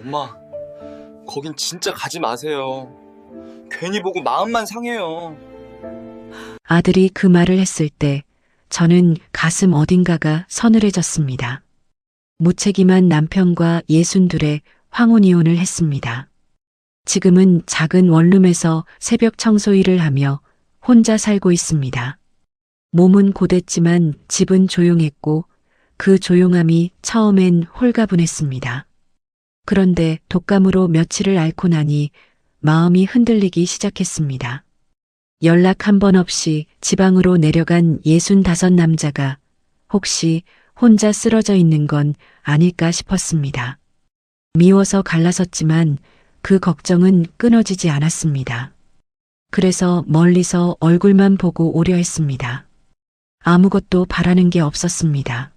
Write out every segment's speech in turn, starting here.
엄마, 거긴 진짜 가지 마세요. 괜히 보고 마음만 상해요. 아들이 그 말을 했을 때 저는 가슴 어딘가가 서늘해졌습니다. 무책임한 남편과 62의 황혼이혼을 했습니다. 지금은 작은 원룸에서 새벽 청소 일을 하며 혼자 살고 있습니다. 몸은 고됐지만 집은 조용했고 그 조용함이 처음엔 홀가분했습니다. 그런데 독감으로 며칠을 앓고 나니 마음이 흔들리기 시작했습니다. 연락 한 번 없이 지방으로 내려간 65 남자가 혹시 혼자 쓰러져 있는 건 아닐까 싶었습니다. 미워서 갈라섰지만 그 걱정은 끊어지지 않았습니다. 그래서 멀리서 얼굴만 보고 오려 했습니다. 아무것도 바라는 게 없었습니다.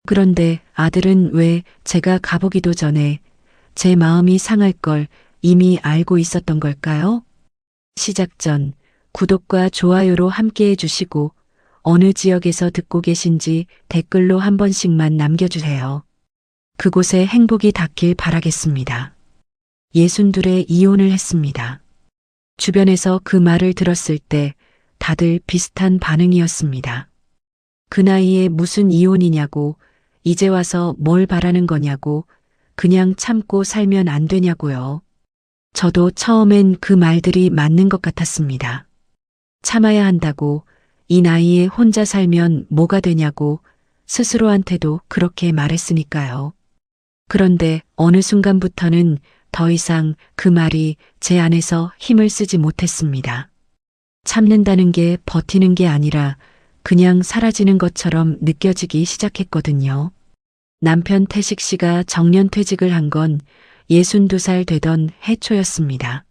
그런데 아들은 왜 제가 가보기도 전에 제 마음이 상할 걸 이미 알고 있었던 걸까요? 시작 전 구독과 좋아요로 함께 해주시고 어느 지역에서 듣고 계신지 댓글로 한 번씩만 남겨주세요. 그곳에 행복이 닿길 바라겠습니다. 62에 이혼을 했습니다. 주변에서 그 말을 들었을 때 다들 비슷한 반응이었습니다. 그 나이에 무슨 이혼이냐고, 이제 와서 뭘 바라는 거냐고, 그냥 참고 살면 안 되냐고요. 저도 처음엔 그 말들이 맞는 것 같았습니다. 참아야 한다고, 이 나이에 혼자 살면 뭐가 되냐고 스스로한테도 그렇게 말했으니까요. 그런데 어느 순간부터는 더 이상 그 말이 제 안에서 힘을 쓰지 못했습니다. 참는다는 게 버티는 게 아니라 그냥 사라지는 것처럼 느껴지기 시작했거든요. 남편 태식 씨가 정년퇴직을 한 건 62살 되던 해초였습니다.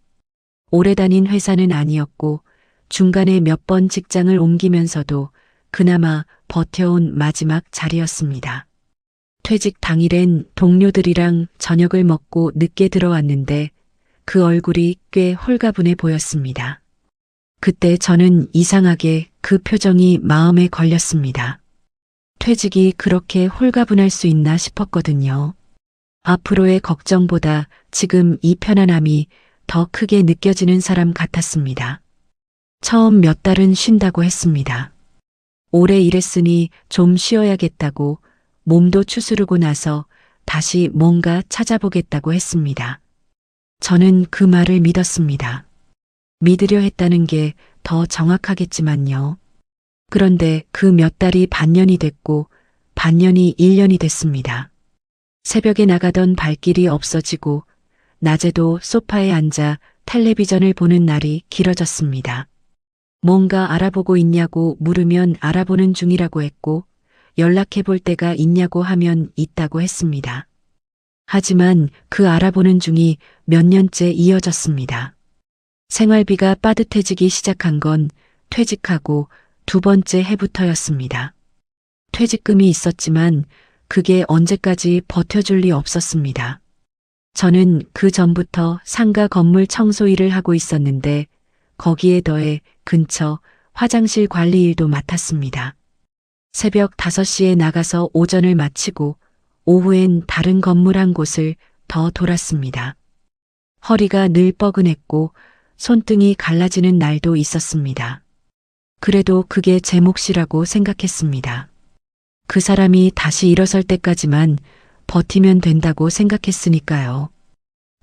오래 다닌 회사는 아니었고 중간에 몇 번 직장을 옮기면서도 그나마 버텨온 마지막 자리였습니다. 퇴직 당일엔 동료들이랑 저녁을 먹고 늦게 들어왔는데 그 얼굴이 꽤 홀가분해 보였습니다. 그때 저는 이상하게 그 표정이 마음에 걸렸습니다. 퇴직이 그렇게 홀가분할 수 있나 싶었거든요. 앞으로의 걱정보다 지금 이 편안함이 더 크게 느껴지는 사람 같았습니다. 처음 몇 달은 쉰다고 했습니다. 오래 일했으니 좀 쉬어야겠다고 몸도 추스르고 나서 다시 뭔가 찾아보겠다고 했습니다. 저는 그 말을 믿었습니다. 믿으려 했다는 게 더 정확하겠지만요. 그런데 그 몇 달이 반년이 됐고 반년이 1년이 됐습니다. 새벽에 나가던 발길이 없어지고 낮에도 소파에 앉아 텔레비전을 보는 날이 길어졌습니다. 뭔가 알아보고 있냐고 물으면 알아보는 중이라고 했고 연락해 볼 때가 있냐고 하면 있다고 했습니다. 하지만 그 알아보는 중이 몇 년째 이어졌습니다. 생활비가 빠듯해지기 시작한 건 퇴직하고 두 번째 해부터였습니다. 퇴직금이 있었지만 그게 언제까지 버텨줄 리 없었습니다. 저는 그 전부터 상가 건물 청소 일을 하고 있었는데 거기에 더해 근처 화장실 관리 일도 맡았습니다. 새벽 5시에 나가서 오전을 마치고 오후엔 다른 건물 한 곳을 더 돌았습니다. 허리가 늘 뻐근했고 손등이 갈라지는 날도 있었습니다. 그래도 그게 제 몫이라고 생각했습니다. 그 사람이 다시 일어설 때까지만 버티면 된다고 생각했으니까요.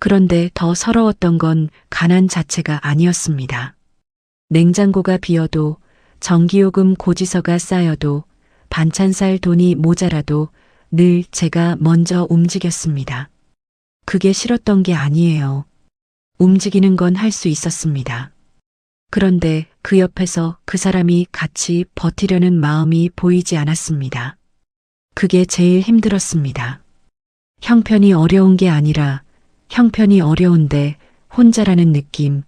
그런데 더 서러웠던 건 가난 자체가 아니었습니다. 냉장고가 비어도 전기요금 고지서가 쌓여도 반찬 살 돈이 모자라도 늘 제가 먼저 움직였습니다. 그게 싫었던 게 아니에요. 움직이는 건 할 수 있었습니다. 그런데 그 옆에서 그 사람이 같이 버티려는 마음이 보이지 않았습니다. 그게 제일 힘들었습니다. 형편이 어려운 게 아니라 형편이 어려운데 혼자라는 느낌.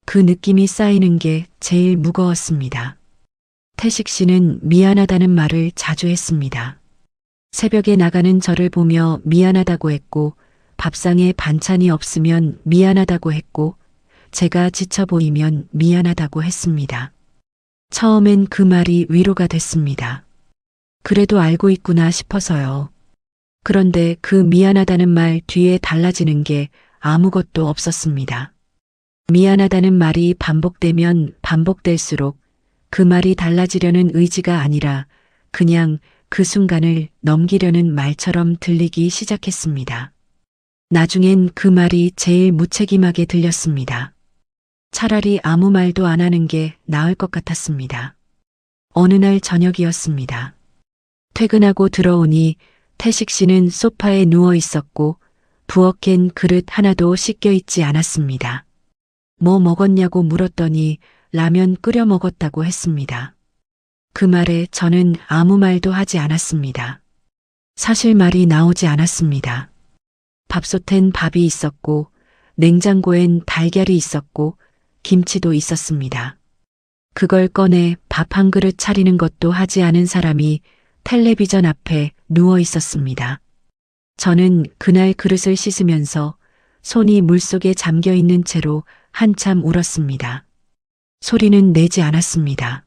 그 느낌이 쌓이는 게 제일 무거웠습니다. 태식 씨는 미안하다는 말을 자주 했습니다. 새벽에 나가는 저를 보며 미안하다고 했고 밥상에 반찬이 없으면 미안하다고 했고 제가 지쳐 보이면 미안하다고 했습니다. 처음엔 그 말이 위로가 됐습니다. 그래도 알고 있구나 싶어서요. 그런데 그 미안하다는 말 뒤에 달라지는 게 아무것도 없었습니다. 미안하다는 말이 반복되면 반복될수록 그 말이 달라지려는 의지가 아니라 그냥 그 순간을 넘기려는 말처럼 들리기 시작했습니다. 나중엔 그 말이 제일 무책임하게 들렸습니다. 차라리 아무 말도 안 하는 게 나을 것 같았습니다. 어느 날 저녁이었습니다. 퇴근하고 들어오니 태식 씨는 소파에 누워 있었고 부엌엔 그릇 하나도 씻겨 있지 않았습니다. 뭐 먹었냐고 물었더니 라면 끓여 먹었다고 했습니다. 그 말에 저는 아무 말도 하지 않았습니다. 사실 말이 나오지 않았습니다. 밥솥엔 밥이 있었고 냉장고엔 달걀이 있었고 김치도 있었습니다. 그걸 꺼내 밥 한 그릇 차리는 것도 하지 않은 사람이 텔레비전 앞에 누워 있었습니다. 저는 그날 그릇을 씻으면서 손이 물속에 잠겨 있는 채로 한참 울었습니다. 소리는 내지 않았습니다.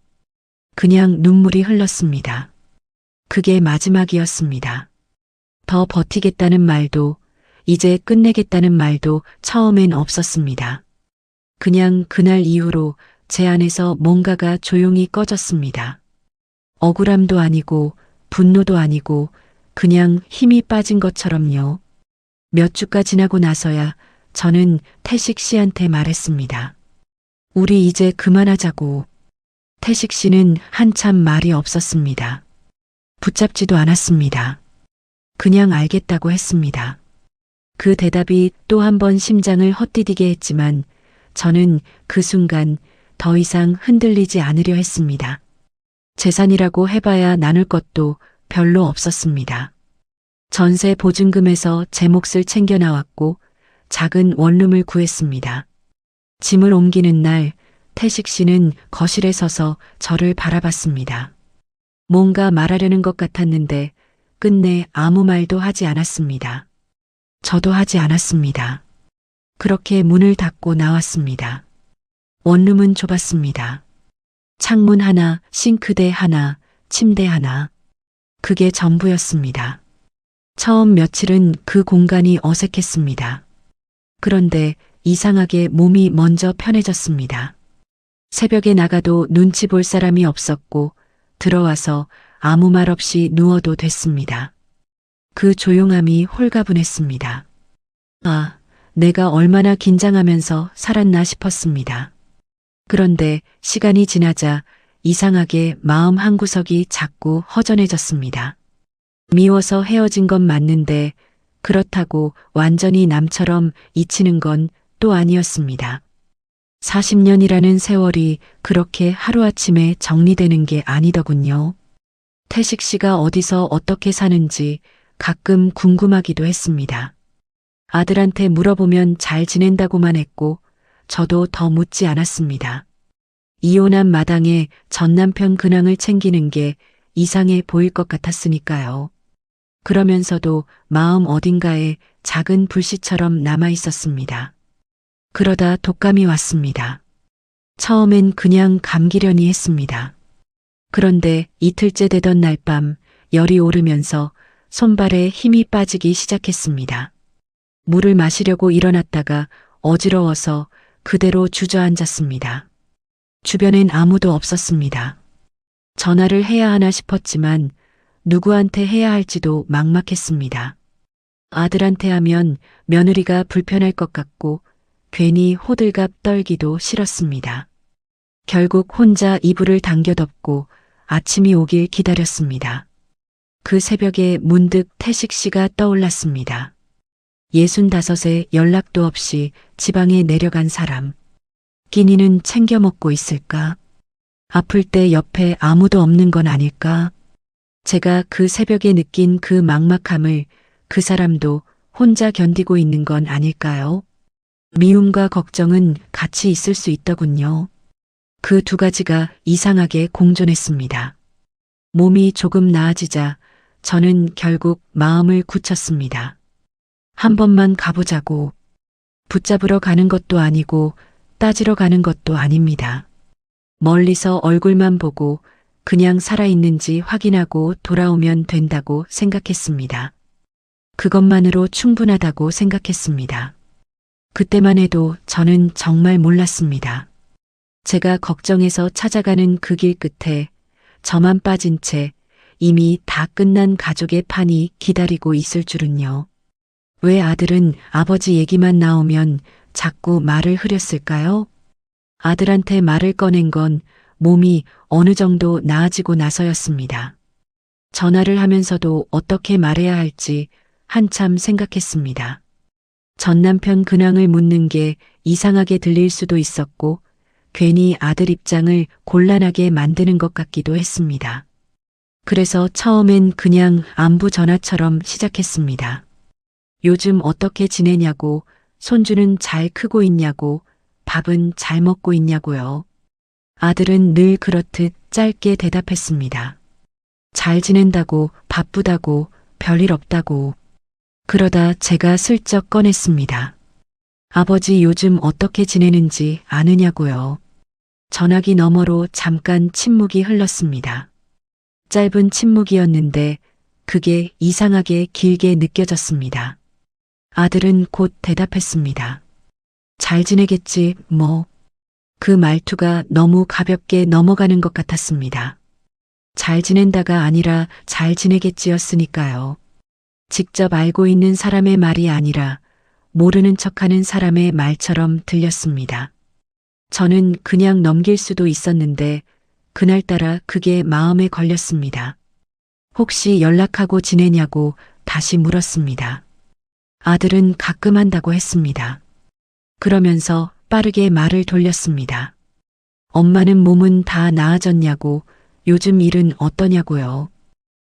그냥 눈물이 흘렀습니다. 그게 마지막이었습니다. 더 버티겠다는 말도 이제 끝내겠다는 말도 처음엔 없었습니다. 그냥 그날 이후로 제 안에서 뭔가가 조용히 꺼졌습니다. 억울함도 아니고 분노도 아니고 그냥 힘이 빠진 것처럼요. 몇 주가 지나고 나서야 저는 태식 씨한테 말했습니다. 우리 이제 그만하자고. 태식 씨는 한참 말이 없었습니다. 붙잡지도 않았습니다. 그냥 알겠다고 했습니다. 그 대답이 또 한 번 심장을 헛디디게 했지만 저는 그 순간 더 이상 흔들리지 않으려 했습니다. 재산이라고 해봐야 나눌 것도 별로 없었습니다. 전세 보증금에서 제 몫을 챙겨 나왔고 작은 원룸을 구했습니다. 짐을 옮기는 날 태식 씨는 거실에 서서 저를 바라봤습니다. 뭔가 말하려는 것 같았는데 끝내 아무 말도 하지 않았습니다. 저도 하지 않았습니다. 그렇게 문을 닫고 나왔습니다. 원룸은 좁았습니다. 창문 하나, 싱크대 하나, 침대 하나. 그게 전부였습니다. 처음 며칠은 그 공간이 어색했습니다. 그런데 이상하게 몸이 먼저 편해졌습니다. 새벽에 나가도 눈치 볼 사람이 없었고 들어와서 아무 말 없이 누워도 됐습니다. 그 조용함이 홀가분했습니다. 아, 내가 얼마나 긴장하면서 살았나 싶었습니다. 그런데 시간이 지나자 이상하게 마음 한구석이 자꾸 허전해졌습니다. 미워서 헤어진 건 맞는데 그렇다고 완전히 남처럼 잊히는 건 또 아니었습니다. 40년이라는 세월이 그렇게 하루아침에 정리되는 게 아니더군요. 태식 씨가 어디서 어떻게 사는지 가끔 궁금하기도 했습니다. 아들한테 물어보면 잘 지낸다고만 했고 저도 더 묻지 않았습니다. 이혼한 마당에 전 남편 근황을 챙기는 게 이상해 보일 것 같았으니까요. 그러면서도 마음 어딘가에 작은 불씨처럼 남아 있었습니다. 그러다 독감이 왔습니다. 처음엔 그냥 감기려니 했습니다. 그런데 이틀째 되던 날 밤 열이 오르면서 손발에 힘이 빠지기 시작했습니다. 물을 마시려고 일어났다가 어지러워서 그대로 주저앉았습니다. 주변엔 아무도 없었습니다. 전화를 해야 하나 싶었지만 누구한테 해야 할지도 막막했습니다. 아들한테 하면 며느리가 불편할 것 같고 괜히 호들갑 떨기도 싫었습니다. 결국 혼자 이불을 당겨 덮고 아침이 오길 기다렸습니다. 그 새벽에 문득 태식 씨가 떠올랐습니다. 65에 연락도 없이 지방에 내려간 사람. 끼니는 챙겨 먹고 있을까? 아플 때 옆에 아무도 없는 건 아닐까? 제가 그 새벽에 느낀 그 막막함을 그 사람도 혼자 견디고 있는 건 아닐까요? 미움과 걱정은 같이 있을 수 있더군요. 그 두 가지가 이상하게 공존했습니다. 몸이 조금 나아지자 저는 결국 마음을 굳혔습니다. 한 번만 가보자고. 붙잡으러 가는 것도 아니고 따지러 가는 것도 아닙니다. 멀리서 얼굴만 보고 그냥 살아있는지 확인하고 돌아오면 된다고 생각했습니다. 그것만으로 충분하다고 생각했습니다. 그때만 해도 저는 정말 몰랐습니다. 제가 걱정해서 찾아가는 그 길 끝에 저만 빠진 채 이미 다 끝난 가족의 판이 기다리고 있을 줄은요. 왜 아들은 아버지 얘기만 나오면 자꾸 말을 흐렸을까요? 아들한테 말을 꺼낸 건 몸이 어느 정도 나아지고 나서였습니다. 전화를 하면서도 어떻게 말해야 할지 한참 생각했습니다. 전 남편 근황을 묻는 게 이상하게 들릴 수도 있었고 괜히 아들 입장을 곤란하게 만드는 것 같기도 했습니다. 그래서 처음엔 그냥 안부 전화처럼 시작했습니다. 요즘 어떻게 지내냐고, 손주는 잘 크고 있냐고, 밥은 잘 먹고 있냐고요. 아들은 늘 그렇듯 짧게 대답했습니다. 잘 지낸다고, 바쁘다고, 별일 없다고. 그러다 제가 슬쩍 꺼냈습니다. 아버지 요즘 어떻게 지내는지 아느냐고요. 전화기 너머로 잠깐 침묵이 흘렀습니다. 짧은 침묵이었는데 그게 이상하게 길게 느껴졌습니다. 아들은 곧 대답했습니다. 잘 지내겠지, 뭐. 그 말투가 너무 가볍게 넘어가는 것 같았습니다. 잘 지낸다가 아니라 잘 지내겠지였으니까요. 직접 알고 있는 사람의 말이 아니라 모르는 척하는 사람의 말처럼 들렸습니다. 저는 그냥 넘길 수도 있었는데 그날따라 그게 마음에 걸렸습니다. 혹시 연락하고 지내냐고 다시 물었습니다. 아들은 가끔 한다고 했습니다. 그러면서 빠르게 말을 돌렸습니다. 엄마는 몸은 다 나아졌냐고, 요즘 일은 어떠냐고요.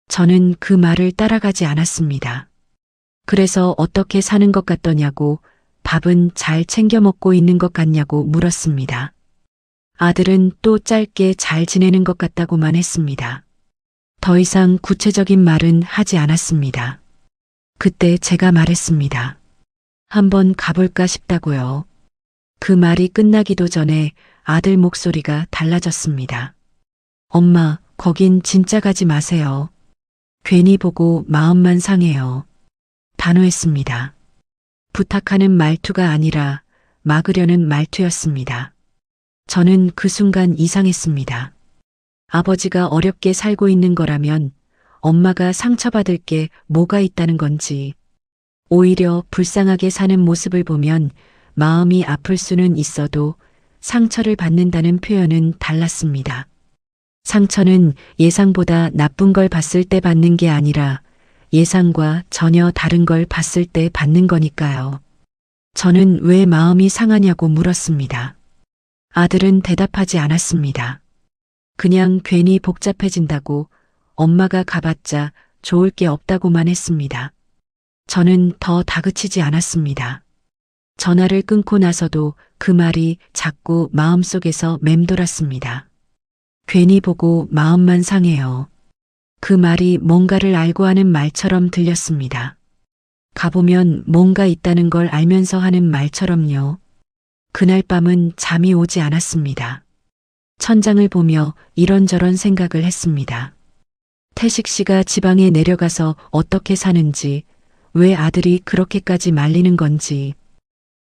저는 그 말을 따라가지 않았습니다. 그래서 어떻게 사는 것 같더냐고, 밥은 잘 챙겨 먹고 있는 것 같냐고 물었습니다. 아들은 또 짧게 잘 지내는 것 같다고만 했습니다. 더 이상 구체적인 말은 하지 않았습니다. 그때 제가 말했습니다. 한번 가볼까 싶다고요. 그 말이 끝나기도 전에 아들 목소리가 달라졌습니다. 엄마, 거긴 진짜 가지 마세요. 괜히 보고 마음만 상해요. 단호했습니다. 부탁하는 말투가 아니라 막으려는 말투였습니다. 저는 그 순간 이상했습니다. 아버지가 어렵게 살고 있는 거라면 엄마가 상처받을 게 뭐가 있다는 건지, 오히려 불쌍하게 사는 모습을 보면 마음이 아플 수는 있어도 상처를 받는다는 표현은 달랐습니다. 상처는 예상보다 나쁜 걸 봤을 때 받는 게 아니라 예상과 전혀 다른 걸 봤을 때 받는 거니까요. 저는 왜 마음이 상하냐고 물었습니다. 아들은 대답하지 않았습니다. 그냥 괜히 복잡해진다고, 엄마가 가봤자 좋을 게 없다고만 했습니다. 저는 더 다그치지 않았습니다. 전화를 끊고 나서도 그 말이 자꾸 마음속에서 맴돌았습니다. 괜히 보고 마음만 상해요. 그 말이 뭔가를 알고 하는 말처럼 들렸습니다. 가보면 뭔가 있다는 걸 알면서 하는 말처럼요. 그날 밤은 잠이 오지 않았습니다. 천장을 보며 이런저런 생각을 했습니다. 태식 씨가 지방에 내려가서 어떻게 사는지, 왜 아들이 그렇게까지 말리는 건지,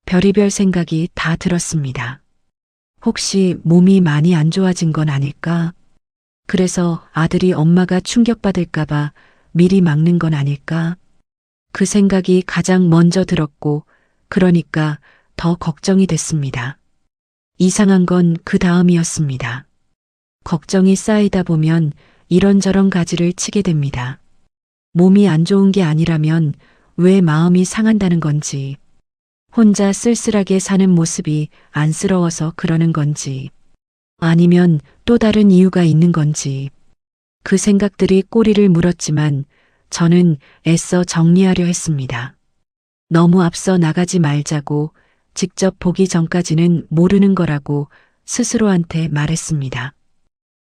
별의별 생각이 다 들었습니다. 혹시 몸이 많이 안 좋아진 건 아닐까? 그래서 아들이 엄마가 충격받을까봐 미리 막는 건 아닐까? 그 생각이 가장 먼저 들었고, 그러니까 더 걱정이 됐습니다. 이상한 건 그 다음이었습니다. 걱정이 쌓이다 보면 이런저런 가지를 치게 됩니다. 몸이 안 좋은 게 아니라면 왜 마음이 상한다는 건지, 혼자 쓸쓸하게 사는 모습이 안쓰러워서 그러는 건지, 아니면 또 다른 이유가 있는 건지. 그 생각들이 꼬리를 물었지만 저는 애써 정리하려 했습니다. 너무 앞서 나가지 말자고, 직접 보기 전까지는 모르는 거라고 스스로한테 말했습니다.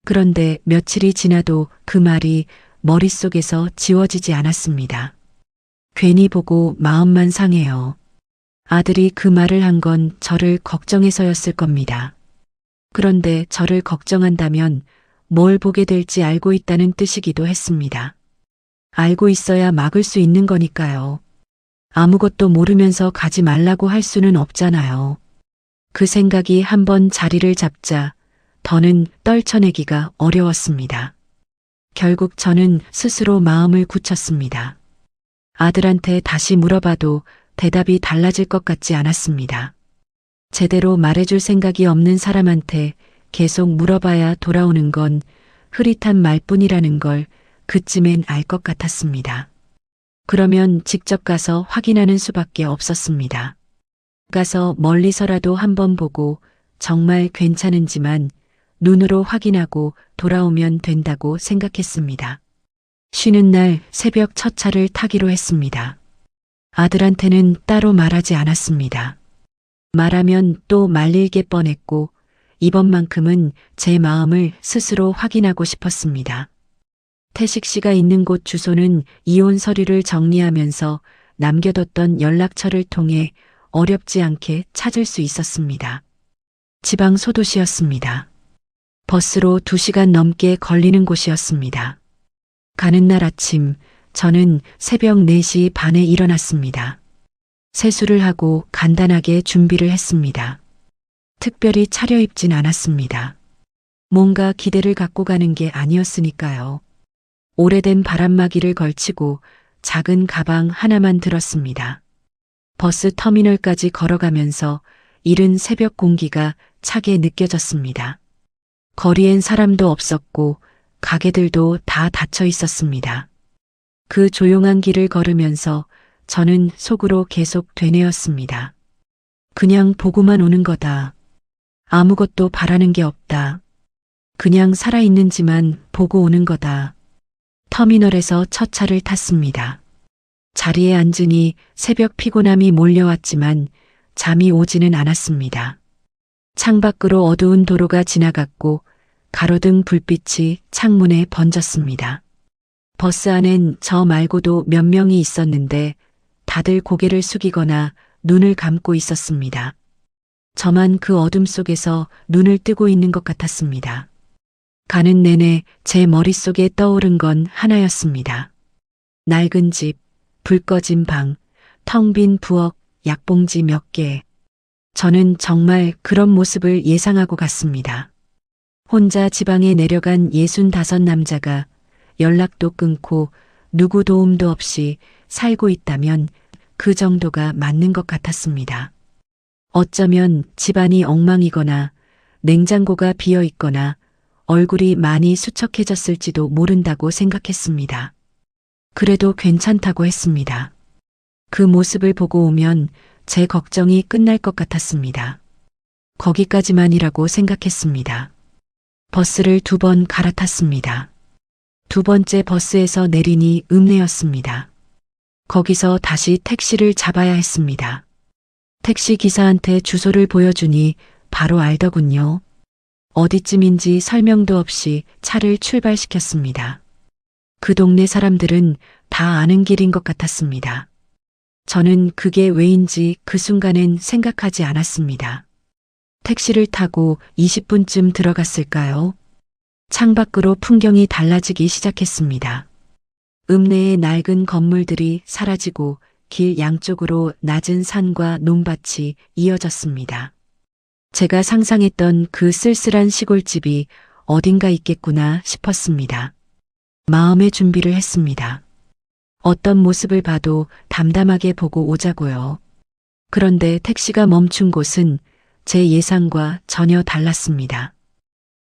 그런데 며칠이 지나도 그 말이 머릿속에서 지워지지 않았습니다. 괜히 보고 마음만 상해요. 아들이 그 말을 한 건 저를 걱정해서였을 겁니다. 그런데 저를 걱정한다면 뭘 보게 될지 알고 있다는 뜻이기도 했습니다. 알고 있어야 막을 수 있는 거니까요. 아무것도 모르면서 가지 말라고 할 수는 없잖아요. 그 생각이 한번 자리를 잡자 더는 떨쳐내기가 어려웠습니다. 결국 저는 스스로 마음을 굳혔습니다. 아들한테 다시 물어봐도 대답이 달라질 것 같지 않았습니다. 제대로 말해줄 생각이 없는 사람한테 계속 물어봐야 돌아오는 건 흐릿한 말뿐이라는 걸 그쯤엔 알 것 같았습니다. 그러면 직접 가서 확인하는 수밖에 없었습니다. 가서 멀리서라도 한번 보고 정말 괜찮은지만 눈으로 확인하고 돌아오면 된다고 생각했습니다. 쉬는 날 새벽 첫 차를 타기로 했습니다. 아들한테는 따로 말하지 않았습니다. 말하면 또 말릴게 뻔했고 이번만큼은 제 마음을 스스로 확인하고 싶었습니다. 태식 씨가 있는 곳 주소는 이혼 서류를 정리하면서 남겨뒀던 연락처를 통해 어렵지 않게 찾을 수 있었습니다. 지방 소도시였습니다. 버스로 2시간 넘게 걸리는 곳이었습니다. 가는 날 아침 저는 새벽 4시 반에 일어났습니다. 세수를 하고 간단하게 준비를 했습니다. 특별히 차려입진 않았습니다. 뭔가 기대를 갖고 가는 게 아니었으니까요. 오래된 바람막이를 걸치고 작은 가방 하나만 들었습니다. 버스 터미널까지 걸어가면서 이른 새벽 공기가 차게 느껴졌습니다. 거리엔 사람도 없었고 가게들도 다 닫혀 있었습니다. 그 조용한 길을 걸으면서 저는 속으로 계속 되뇌었습니다. 그냥 보고만 오는 거다. 아무것도 바라는 게 없다. 그냥 살아있는지만 보고 오는 거다. 터미널에서 첫 차를 탔습니다. 자리에 앉으니 새벽 피곤함이 몰려왔지만 잠이 오지는 않았습니다. 창밖으로 어두운 도로가 지나갔고 가로등 불빛이 창문에 번졌습니다. 버스 안엔 저 말고도 몇 명이 있었는데 다들 고개를 숙이거나 눈을 감고 있었습니다. 저만 그 어둠 속에서 눈을 뜨고 있는 것 같았습니다. 가는 내내 제 머릿속에 떠오른 건 하나였습니다. 낡은 집, 불 꺼진 방, 텅 빈 부엌, 약봉지 몇 개. 저는 정말 그런 모습을 예상하고 갔습니다. 혼자 지방에 내려간 65 남자가 연락도 끊고 누구 도움도 없이 살고 있다면 그 정도가 맞는 것 같았습니다. 어쩌면 집안이 엉망이거나 냉장고가 비어 있거나 얼굴이 많이 수척해졌을지도 모른다고 생각했습니다. 그래도 괜찮다고 했습니다. 그 모습을 보고 오면 제 걱정이 끝날 것 같았습니다. 거기까지만이라고 생각했습니다. 버스를 2번 갈아탔습니다. 2번째 버스에서 내리니 읍내였습니다. 거기서 다시 택시를 잡아야 했습니다. 택시 기사한테 주소를 보여주니 바로 알더군요. 어디쯤인지 설명도 없이 차를 출발시켰습니다. 그 동네 사람들은 다 아는 길인 것 같았습니다. 저는 그게 왜인지 그 순간엔 생각하지 않았습니다. 택시를 타고 20분쯤 들어갔을까요? 창밖으로 풍경이 달라지기 시작했습니다. 읍내의 낡은 건물들이 사라지고 길 양쪽으로 낮은 산과 논밭이 이어졌습니다. 제가 상상했던 그 쓸쓸한 시골집이 어딘가 있겠구나 싶었습니다. 마음의 준비를 했습니다. 어떤 모습을 봐도 담담하게 보고 오자고요. 그런데 택시가 멈춘 곳은 제 예상과 전혀 달랐습니다.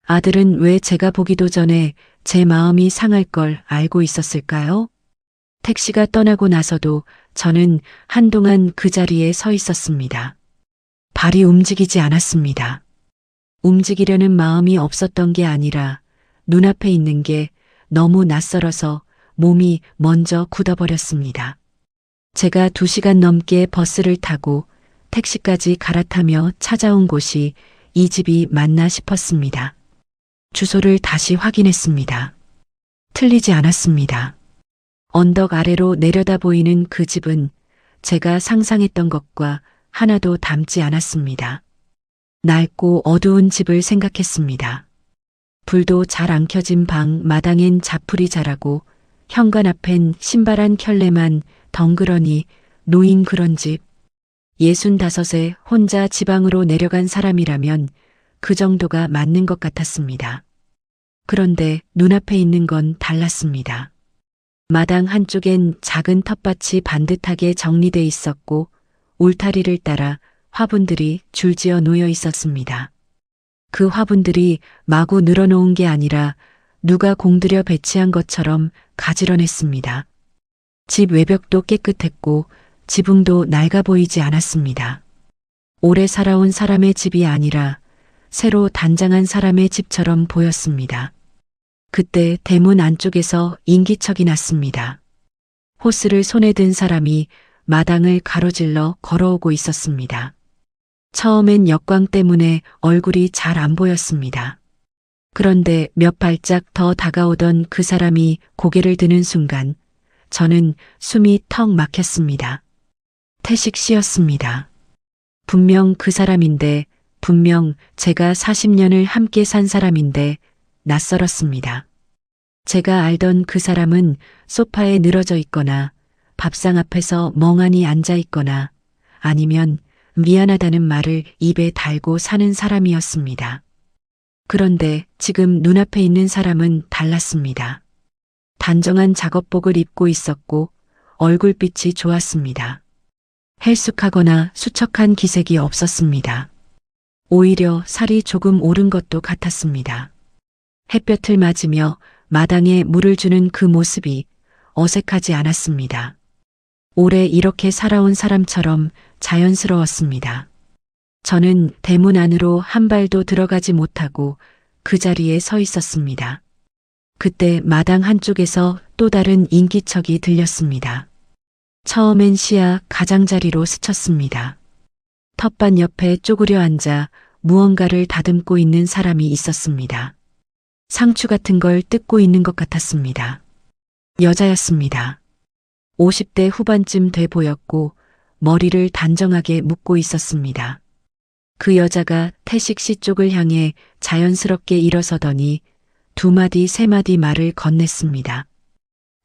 아들은 왜 제가 보기도 전에 제 마음이 상할 걸 알고 있었을까요? 택시가 떠나고 나서도 저는 한동안 그 자리에 서 있었습니다. 발이 움직이지 않았습니다. 움직이려는 마음이 없었던 게 아니라 눈앞에 있는 게 너무 낯설어서 몸이 먼저 굳어버렸습니다. 제가 2시간 넘게 버스를 타고 택시까지 갈아타며 찾아온 곳이 이 집이 맞나 싶었습니다. 주소를 다시 확인했습니다. 틀리지 않았습니다. 언덕 아래로 내려다 보이는 그 집은 제가 상상했던 것과 하나도 닮지 않았습니다. 낡고 어두운 집을 생각했습니다. 불도 잘 안 켜진 방 마당엔 자풀이 자라고 현관 앞엔 신발 한 켤레만 덩그러니 노인 그런 집. 65에 혼자 지방으로 내려간 사람이라면 그 정도가 맞는 것 같았습니다. 그런데 눈앞에 있는 건 달랐습니다. 마당 한쪽엔 작은 텃밭이 반듯하게 정리돼 있었고 울타리를 따라 화분들이 줄지어 놓여 있었습니다. 그 화분들이 마구 늘어놓은 게 아니라 누가 공들여 배치한 것처럼 가지런했습니다. 집 외벽도 깨끗했고 지붕도 낡아 보이지 않았습니다. 오래 살아온 사람의 집이 아니라 새로 단장한 사람의 집처럼 보였습니다. 그때 대문 안쪽에서 인기척이 났습니다. 호스를 손에 든 사람이 마당을 가로질러 걸어오고 있었습니다. 처음엔 역광 때문에 얼굴이 잘 안 보였습니다. 그런데 몇 발짝 더 다가오던 그 사람이 고개를 드는 순간 저는 숨이 턱 막혔습니다. 태식 씨였습니다. 분명 그 사람인데, 분명 제가 40년을 함께 산 사람인데 낯설었습니다. 제가 알던 그 사람은 소파에 늘어져 있거나 밥상 앞에서 멍하니 앉아 있거나 아니면 미안하다는 말을 입에 달고 사는 사람이었습니다. 그런데 지금 눈앞에 있는 사람은 달랐습니다. 단정한 작업복을 입고 있었고 얼굴빛이 좋았습니다. 헬쑥하거나 수척한 기색이 없었습니다. 오히려 살이 조금 오른 것도 같았습니다. 햇볕을 맞으며 마당에 물을 주는 그 모습이 어색하지 않았습니다. 오래 이렇게 살아온 사람처럼 자연스러웠습니다. 저는 대문 안으로 한 발도 들어가지 못하고 그 자리에 서 있었습니다. 그때 마당 한쪽에서 또 다른 인기척이 들렸습니다. 처음엔 시야 가장자리로 스쳤습니다. 텃밭 옆에 쪼그려 앉아 무언가를 다듬고 있는 사람이 있었습니다. 상추 같은 걸 뜯고 있는 것 같았습니다. 여자였습니다. 50대 후반쯤 돼 보였고 머리를 단정하게 묶고 있었습니다. 그 여자가 태식 씨 쪽을 향해 자연스럽게 일어서더니 두 마디 세 마디 말을 건넸습니다.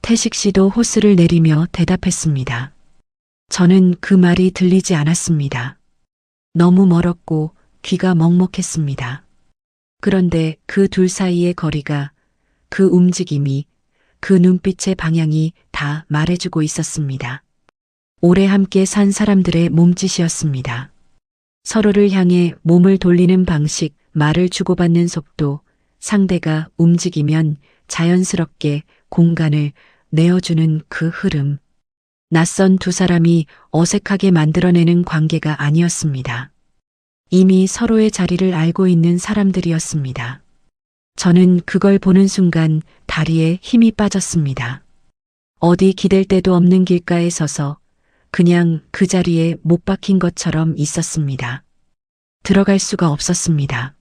태식 씨도 호스를 내리며 대답했습니다. 저는 그 말이 들리지 않았습니다. 너무 멀었고 귀가 먹먹했습니다. 그런데 그 둘 사이의 거리가, 그 움직임이, 그 눈빛의 방향이 다 말해주고 있었습니다. 오래 함께 산 사람들의 몸짓이었습니다. 서로를 향해 몸을 돌리는 방식, 말을 주고받는 속도, 상대가 움직이면 자연스럽게 공간을 내어주는 그 흐름. 낯선 두 사람이 어색하게 만들어내는 관계가 아니었습니다. 이미 서로의 자리를 알고 있는 사람들이었습니다. 저는 그걸 보는 순간 다리에 힘이 빠졌습니다. 어디 기댈 데도 없는 길가에 서서 그냥 그 자리에 못 박힌 것처럼 있었습니다. 들어갈 수가 없었습니다.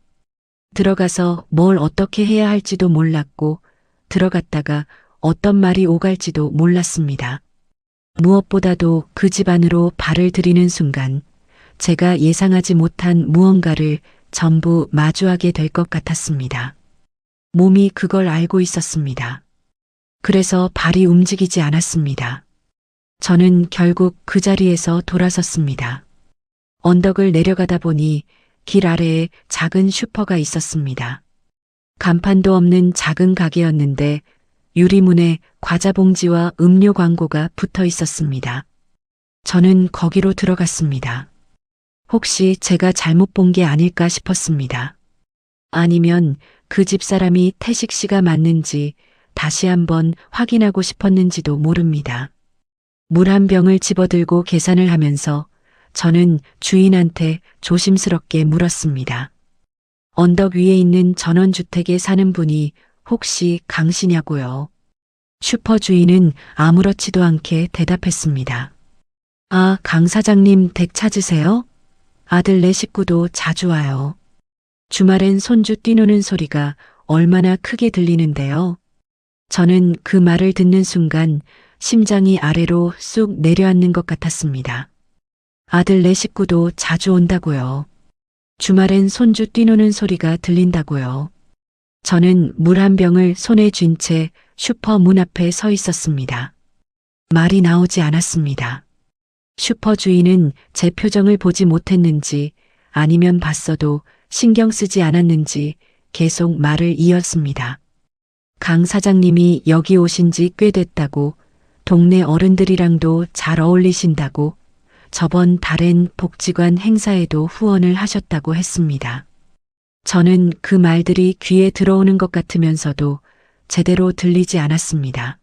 들어가서 뭘 어떻게 해야 할지도 몰랐고 들어갔다가 어떤 말이 오갈지도 몰랐습니다. 무엇보다도 그 집 안으로 발을 들이는 순간 제가 예상하지 못한 무언가를 전부 마주하게 될 것 같았습니다. 몸이 그걸 알고 있었습니다. 그래서 발이 움직이지 않았습니다. 저는 결국 그 자리에서 돌아섰습니다. 언덕을 내려가다 보니 길 아래에 작은 슈퍼가 있었습니다. 간판도 없는 작은 가게였는데 유리문에 과자 봉지와 음료 광고가 붙어 있었습니다. 저는 거기로 들어갔습니다. 혹시 제가 잘못 본 게 아닐까 싶었습니다. 아니면 그 집사람이 태식 씨가 맞는지 다시 한번 확인하고 싶었는지도 모릅니다. 물 한 병을 집어들고 계산을 하면서 저는 주인한테 조심스럽게 물었습니다. 언덕 위에 있는 전원주택에 사는 분이 혹시 강 씨냐고요? 슈퍼 주인은 아무렇지도 않게 대답했습니다. 아, 강 사장님 댁 찾으세요? 아들 네 식구도 자주 와요. 주말엔 손주 뛰노는 소리가 얼마나 크게 들리는데요. 저는 그 말을 듣는 순간 심장이 아래로 쑥 내려앉는 것 같았습니다. 아들 네 식구도 자주 온다고요. 주말엔 손주 뛰노는 소리가 들린다고요. 저는 물 한 병을 손에 쥔 채 슈퍼 문 앞에 서 있었습니다. 말이 나오지 않았습니다. 슈퍼 주인은 제 표정을 보지 못했는지 아니면 봤어도 신경 쓰지 않았는지 계속 말을 이었습니다. 강 사장님이 여기 오신 지 꽤 됐다고, 동네 어른들이랑도 잘 어울리신다고, 저번 달엔 복지관 행사에도 후원을 하셨다고 했습니다. 저는 그 말들이 귀에 들어오는 것 같으면서도 제대로 들리지 않았습니다.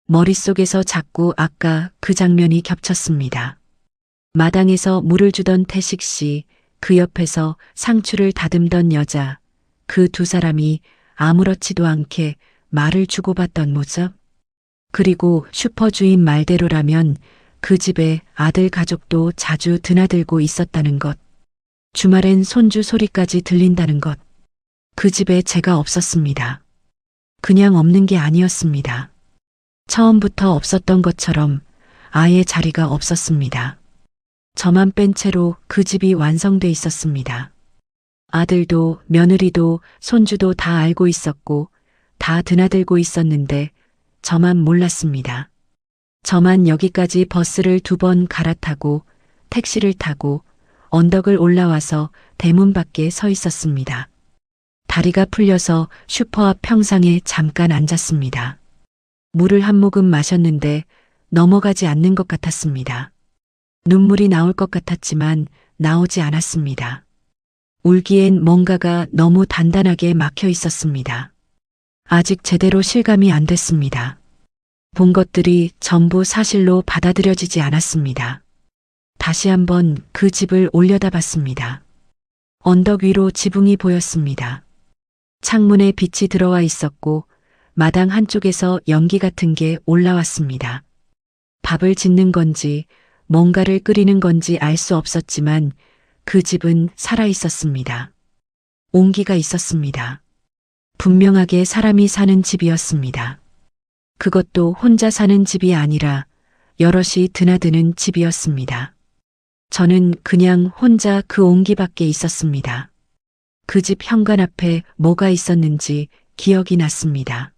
머릿속에서 자꾸 아까 그 장면이 겹쳤습니다. 마당에서 물을 주던 태식 씨, 그 옆에서 상추를 다듬던 여자, 그 두 사람이 아무렇지도 않게 말을 주고받던 모습. 그리고 슈퍼 주인 말대로라면 그 집에 아들 가족도 자주 드나들고 있었다는 것. 주말엔 손주 소리까지 들린다는 것. 그 집에 제가 없었습니다. 그냥 없는 게 아니었습니다. 처음부터 없었던 것처럼 아예 자리가 없었습니다. 저만 뺀 채로 그 집이 완성돼 있었습니다. 아들도 며느리도 손주도 다 알고 있었고 다 드나들고 있었는데 저만 몰랐습니다. 저만 여기까지 버스를 2번 갈아타고 택시를 타고 언덕을 올라와서 대문 밖에 서 있었습니다. 다리가 풀려서 슈퍼 앞 평상에 잠깐 앉았습니다. 물을 한 모금 마셨는데 넘어가지 않는 것 같았습니다. 눈물이 나올 것 같았지만 나오지 않았습니다. 울기엔 뭔가가 너무 단단하게 막혀 있었습니다. 아직 제대로 실감이 안 됐습니다. 본 것들이 전부 사실로 받아들여지지 않았습니다. 다시 한번 그 집을 올려다봤습니다. 언덕 위로 지붕이 보였습니다. 창문에 빛이 들어와 있었고 마당 한쪽에서 연기 같은 게 올라왔습니다. 밥을 짓는 건지 뭔가를 끓이는 건지 알 수 없었지만 그 집은 살아 있었습니다. 온기가 있었습니다. 분명하게 사람이 사는 집이었습니다. 그것도 혼자 사는 집이 아니라 여럿이 드나드는 집이었습니다. 저는 그냥 혼자 그 온기 밖에 있었습니다. 그 집 현관 앞에 뭐가 있었는지 기억이 났습니다.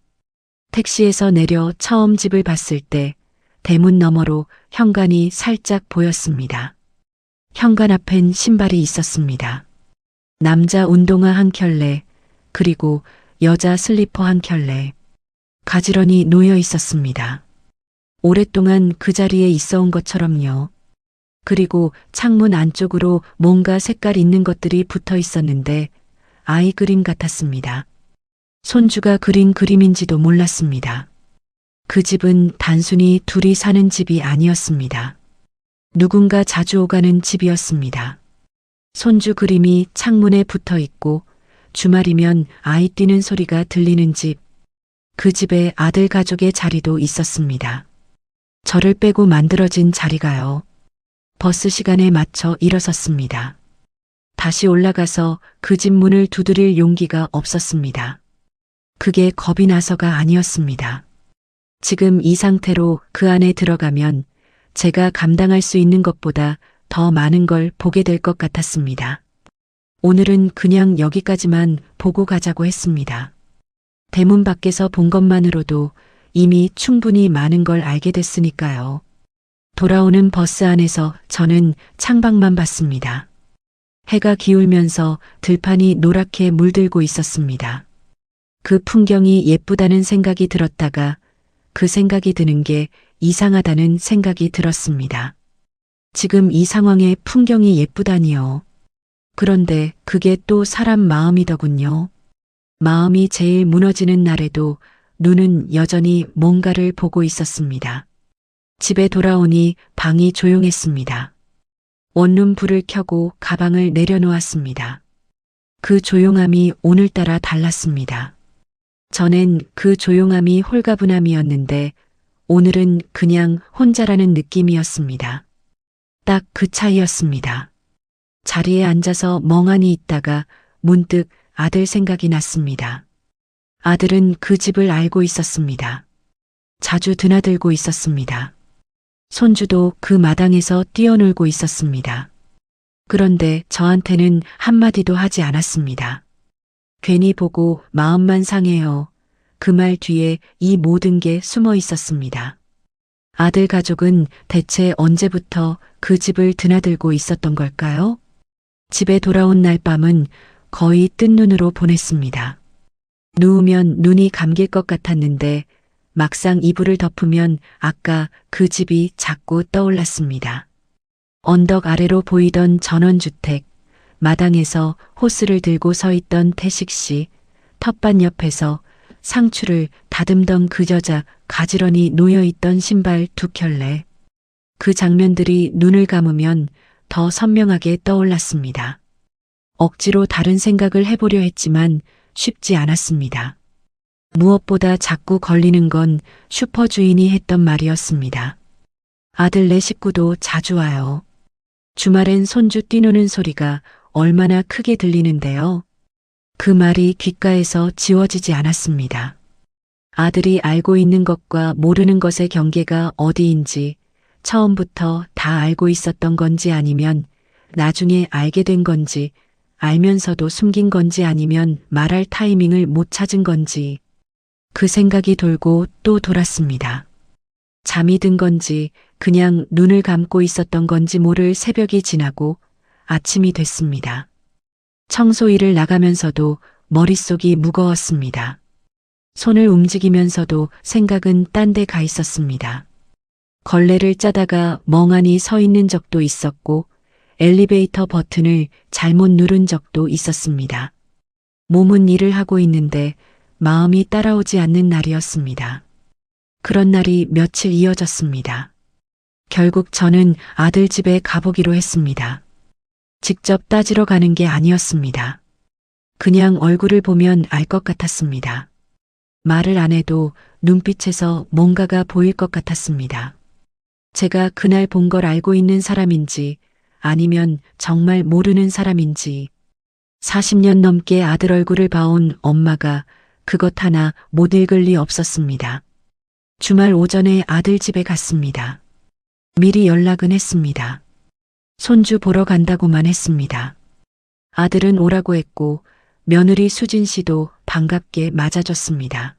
택시에서 내려 처음 집을 봤을 때 대문 너머로 현관이 살짝 보였습니다. 현관 앞엔 신발이 있었습니다. 남자 운동화 한 켤레, 그리고 여자 슬리퍼 한 켤레. 가지런히 놓여 있었습니다. 오랫동안 그 자리에 있어 온 것처럼요. 그리고 창문 안쪽으로 뭔가 색깔 있는 것들이 붙어 있었는데 아이 그림 같았습니다. 손주가 그린 그림인지도 몰랐습니다. 그 집은 단순히 둘이 사는 집이 아니었습니다. 누군가 자주 오가는 집이었습니다. 손주 그림이 창문에 붙어 있고 주말이면 아이 뛰는 소리가 들리는 집. 그 집에 아들 가족의 자리도 있었습니다. 저를 빼고 만들어진 자리가요. 버스 시간에 맞춰 일어섰습니다. 다시 올라가서 그 집 문을 두드릴 용기가 없었습니다. 그게 겁이 나서가 아니었습니다. 지금 이 상태로 그 안에 들어가면 제가 감당할 수 있는 것보다 더 많은 걸 보게 될 것 같았습니다. 오늘은 그냥 여기까지만 보고 가자고 했습니다. 대문 밖에서 본 것만으로도 이미 충분히 많은 걸 알게 됐으니까요. 돌아오는 버스 안에서 저는 창밖만 봤습니다. 해가 기울면서 들판이 노랗게 물들고 있었습니다. 그 풍경이 예쁘다는 생각이 들었다가 그 생각이 드는 게 이상하다는 생각이 들었습니다. 지금 이 상황에 풍경이 예쁘다니요. 그런데 그게 또 사람 마음이더군요. 마음이 제일 무너지는 날에도 눈은 여전히 뭔가를 보고 있었습니다. 집에 돌아오니 방이 조용했습니다. 원룸 불을 켜고 가방을 내려놓았습니다. 그 조용함이 오늘따라 달랐습니다. 전엔 그 조용함이 홀가분함이었는데 오늘은 그냥 혼자라는 느낌이었습니다. 딱 그 차이였습니다. 자리에 앉아서 멍하니 있다가 문득 아들 생각이 났습니다. 아들은 그 집을 알고 있었습니다. 자주 드나들고 있었습니다. 손주도 그 마당에서 뛰어놀고 있었습니다. 그런데 저한테는 한마디도 하지 않았습니다. 괜히 보고 마음만 상해요. 그 말 뒤에 이 모든 게 숨어 있었습니다. 아들 가족은 대체 언제부터 그 집을 드나들고 있었던 걸까요? 집에 돌아온 날 밤은 거의 뜬 눈으로 보냈습니다. 누우면 눈이 감길 것 같았는데 막상 이불을 덮으면 아까 그 집이 자꾸 떠올랐습니다. 언덕 아래로 보이던 전원주택, 마당에서 호스를 들고 서 있던 태식 씨, 텃밭 옆에서 상추를 다듬던 그 여자 가지런히 놓여있던 신발 두 켤레. 그 장면들이 눈을 감으면 더 선명하게 떠올랐습니다. 억지로 다른 생각을 해보려 했지만 쉽지 않았습니다. 무엇보다 자꾸 걸리는 건 슈퍼 주인이 했던 말이었습니다. 아들 내 식구도 자주 와요. 주말엔 손주 뛰노는 소리가 얼마나 크게 들리는데요. 그 말이 귓가에서 지워지지 않았습니다. 아들이 알고 있는 것과 모르는 것의 경계가 어디인지 처음부터 다 알고 있었던 건지 아니면 나중에 알게 된 건지 알면서도 숨긴 건지 아니면 말할 타이밍을 못 찾은 건지 그 생각이 돌고 또 돌았습니다. 잠이 든 건지 그냥 눈을 감고 있었던 건지 모를 새벽이 지나고 아침이 됐습니다. 청소일을 나가면서도 머릿속이 무거웠습니다. 손을 움직이면서도 생각은 딴 데 가 있었습니다. 걸레를 짜다가 멍하니 서 있는 적도 있었고 엘리베이터 버튼을 잘못 누른 적도 있었습니다. 몸은 일을 하고 있는데 마음이 따라오지 않는 날이었습니다. 그런 날이 며칠 이어졌습니다. 결국 저는 아들 집에 가보기로 했습니다. 직접 따지러 가는 게 아니었습니다. 그냥 얼굴을 보면 알 것 같았습니다. 말을 안 해도 눈빛에서 뭔가가 보일 것 같았습니다. 제가 그날 본 걸 알고 있는 사람인지 아니면 정말 모르는 사람인지 40년 넘게 아들 얼굴을 봐온 엄마가 그것 하나 못 읽을 리 없었습니다. 주말 오전에 아들 집에 갔습니다. 미리 연락은 했습니다. 손주 보러 간다고만 했습니다. 아들은 오라고 했고 며느리 수진 씨도 반갑게 맞아줬습니다.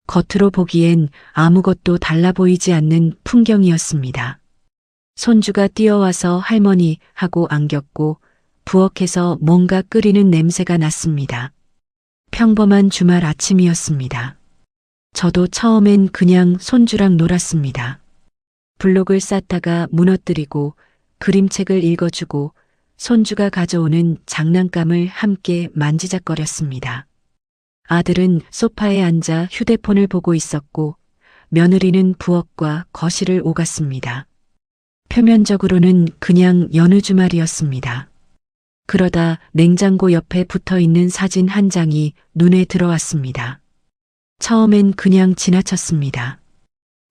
겉으로 보기엔 아무것도 달라 보이지 않는 풍경이었습니다. 손주가 뛰어와서 할머니 하고 안겼고 부엌에서 뭔가 끓이는 냄새가 났습니다. 평범한 주말 아침이었습니다. 저도 처음엔 그냥 손주랑 놀았습니다. 블록을 쌓다가 무너뜨리고 그림책을 읽어주고 손주가 가져오는 장난감을 함께 만지작거렸습니다. 아들은 소파에 앉아 휴대폰을 보고 있었고 며느리는 부엌과 거실을 오갔습니다. 표면적으로는 그냥 여느 주말이었습니다. 그러다 냉장고 옆에 붙어 있는 사진 한 장이 눈에 들어왔습니다. 처음엔 그냥 지나쳤습니다.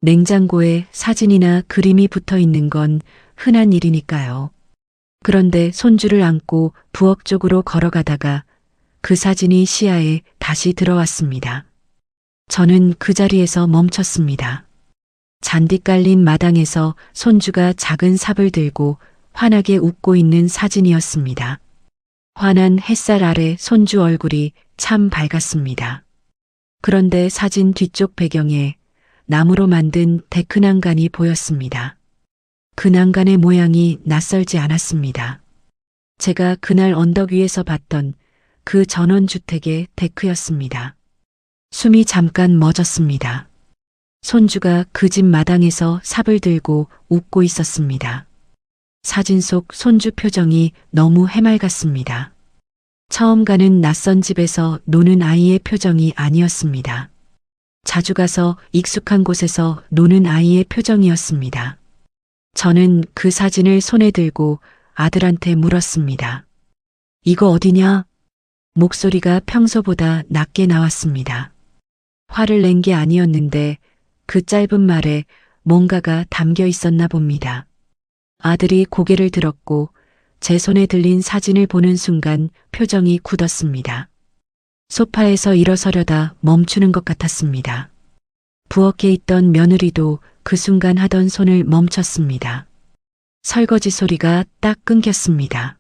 냉장고에 사진이나 그림이 붙어 있는 건 흔한 일이니까요. 그런데 손주를 안고 부엌 쪽으로 걸어가다가 그 사진이 시야에 다시 들어왔습니다. 저는 그 자리에서 멈췄습니다. 잔디 깔린 마당에서 손주가 작은 삽을 들고 환하게 웃고 있는 사진이었습니다. 환한 햇살 아래 손주 얼굴이 참 밝았습니다. 그런데 사진 뒤쪽 배경에 나무로 만든 데크 난간이 보였습니다. 그 난간의 모양이 낯설지 않았습니다. 제가 그날 언덕 위에서 봤던 그 전원주택의 데크였습니다. 숨이 잠깐 멎었습니다. 손주가 그 집 마당에서 삽을 들고 웃고 있었습니다. 사진 속 손주 표정이 너무 해맑았습니다. 처음 가는 낯선 집에서 노는 아이의 표정이 아니었습니다. 자주 가서 익숙한 곳에서 노는 아이의 표정이었습니다. 저는 그 사진을 손에 들고 아들한테 물었습니다. 이거 어디냐? 목소리가 평소보다 낮게 나왔습니다. 화를 낸 게 아니었는데 그 짧은 말에 뭔가가 담겨 있었나 봅니다. 아들이 고개를 들었고 제 손에 들린 사진을 보는 순간 표정이 굳었습니다. 소파에서 일어서려다 멈추는 것 같았습니다. 부엌에 있던 며느리도 그 순간 하던 손을 멈췄습니다. 설거지 소리가 딱 끊겼습니다.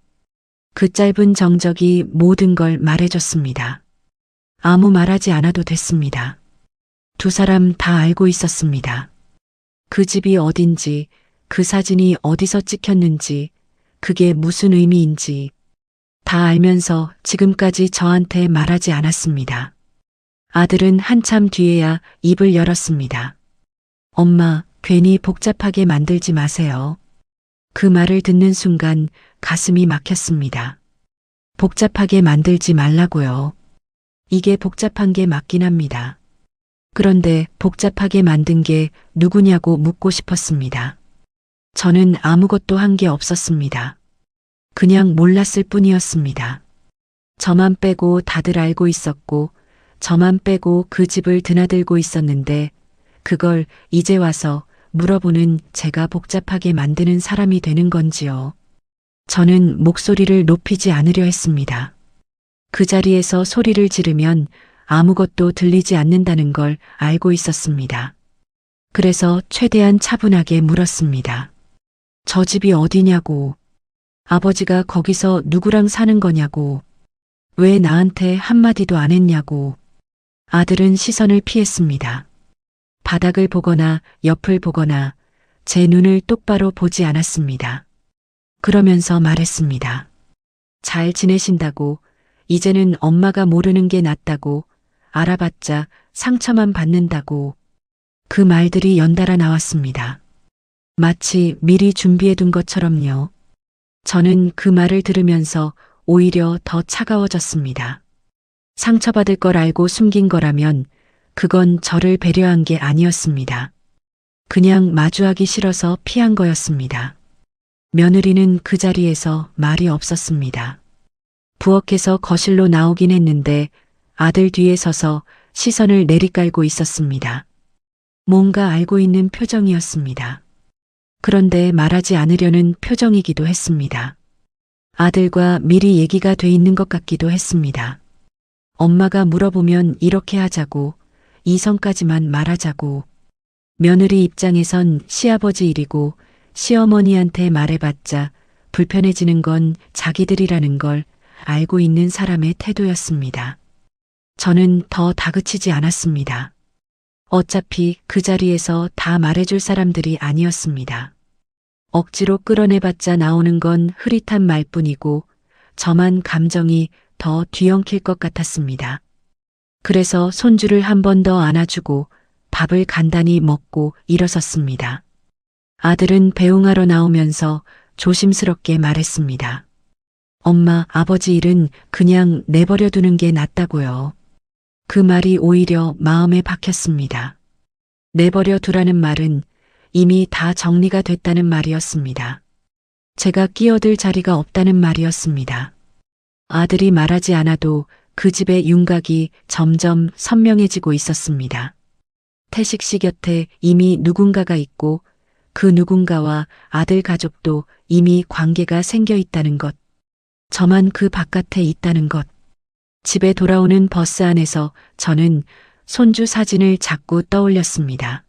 그 짧은 정적이 모든 걸 말해줬습니다. 아무 말하지 않아도 됐습니다. 두 사람 다 알고 있었습니다. 그 집이 어딘지, 그 사진이 어디서 찍혔는지, 그게 무슨 의미인지 다 알면서 지금까지 저한테 말하지 않았습니다. 아들은 한참 뒤에야 입을 열었습니다. 엄마, 괜히 복잡하게 만들지 마세요. 그 말을 듣는 순간 가슴이 막혔습니다. 복잡하게 만들지 말라고요. 이게 복잡한 게 맞긴 합니다. 그런데 복잡하게 만든 게 누구냐고 묻고 싶었습니다. 저는 아무것도 한 게 없었습니다. 그냥 몰랐을 뿐이었습니다. 저만 빼고 다들 알고 있었고, 저만 빼고 그 집을 드나들고 있었는데, 그걸 이제 와서 물어보는 제가 복잡하게 만드는 사람이 되는 건지요. 저는 목소리를 높이지 않으려 했습니다. 그 자리에서 소리를 지르면 아무것도 들리지 않는다는 걸 알고 있었습니다. 그래서 최대한 차분하게 물었습니다. 저 집이 어디냐고. 아버지가 거기서 누구랑 사는 거냐고. 왜 나한테 한마디도 안 했냐고. 아들은 시선을 피했습니다. 바닥을 보거나 옆을 보거나 제 눈을 똑바로 보지 않았습니다. 그러면서 말했습니다. 잘 지내신다고, 이제는 엄마가 모르는 게 낫다고, 알아봤자 상처만 받는다고. 그 말들이 연달아 나왔습니다. 마치 미리 준비해둔 것처럼요. 저는 그 말을 들으면서 오히려 더 차가워졌습니다. 상처받을 걸 알고 숨긴 거라면 그건 저를 배려한 게 아니었습니다. 그냥 마주하기 싫어서 피한 거였습니다. 며느리는 그 자리에서 말이 없었습니다. 부엌에서 거실로 나오긴 했는데 아들 뒤에 서서 시선을 내리깔고 있었습니다. 뭔가 알고 있는 표정이었습니다. 그런데 말하지 않으려는 표정이기도 했습니다. 아들과 미리 얘기가 돼 있는 것 같기도 했습니다. 엄마가 물어보면 이렇게 하자고, 이성까지만 말하자고. 며느리 입장에선 시아버지 일이고 시어머니한테 말해봤자 불편해지는 건 자기들이라는 걸 알고 있는 사람의 태도였습니다. 저는 더 다그치지 않았습니다. 어차피 그 자리에서 다 말해줄 사람들이 아니었습니다. 억지로 끌어내봤자 나오는 건 흐릿한 말뿐이고 저만 감정이 더 뒤엉킬 것 같았습니다. 그래서 손주를 한 번 더 안아주고 밥을 간단히 먹고 일어섰습니다. 아들은 배웅하러 나오면서 조심스럽게 말했습니다. 엄마, 아버지 일은 그냥 내버려 두는 게 낫다고요. 그 말이 오히려 마음에 박혔습니다. 내버려 두라는 말은 이미 다 정리가 됐다는 말이었습니다. 제가 끼어들 자리가 없다는 말이었습니다. 아들이 말하지 않아도 그 집의 윤곽이 점점 선명해지고 있었습니다. 태식 씨 곁에 이미 누군가가 있고 그 누군가와 아들 가족도 이미 관계가 생겨 있다는 것. 저만 그 바깥에 있다는 것. 집에 돌아오는 버스 안에서 저는 손주 사진을 자꾸 떠올렸습니다.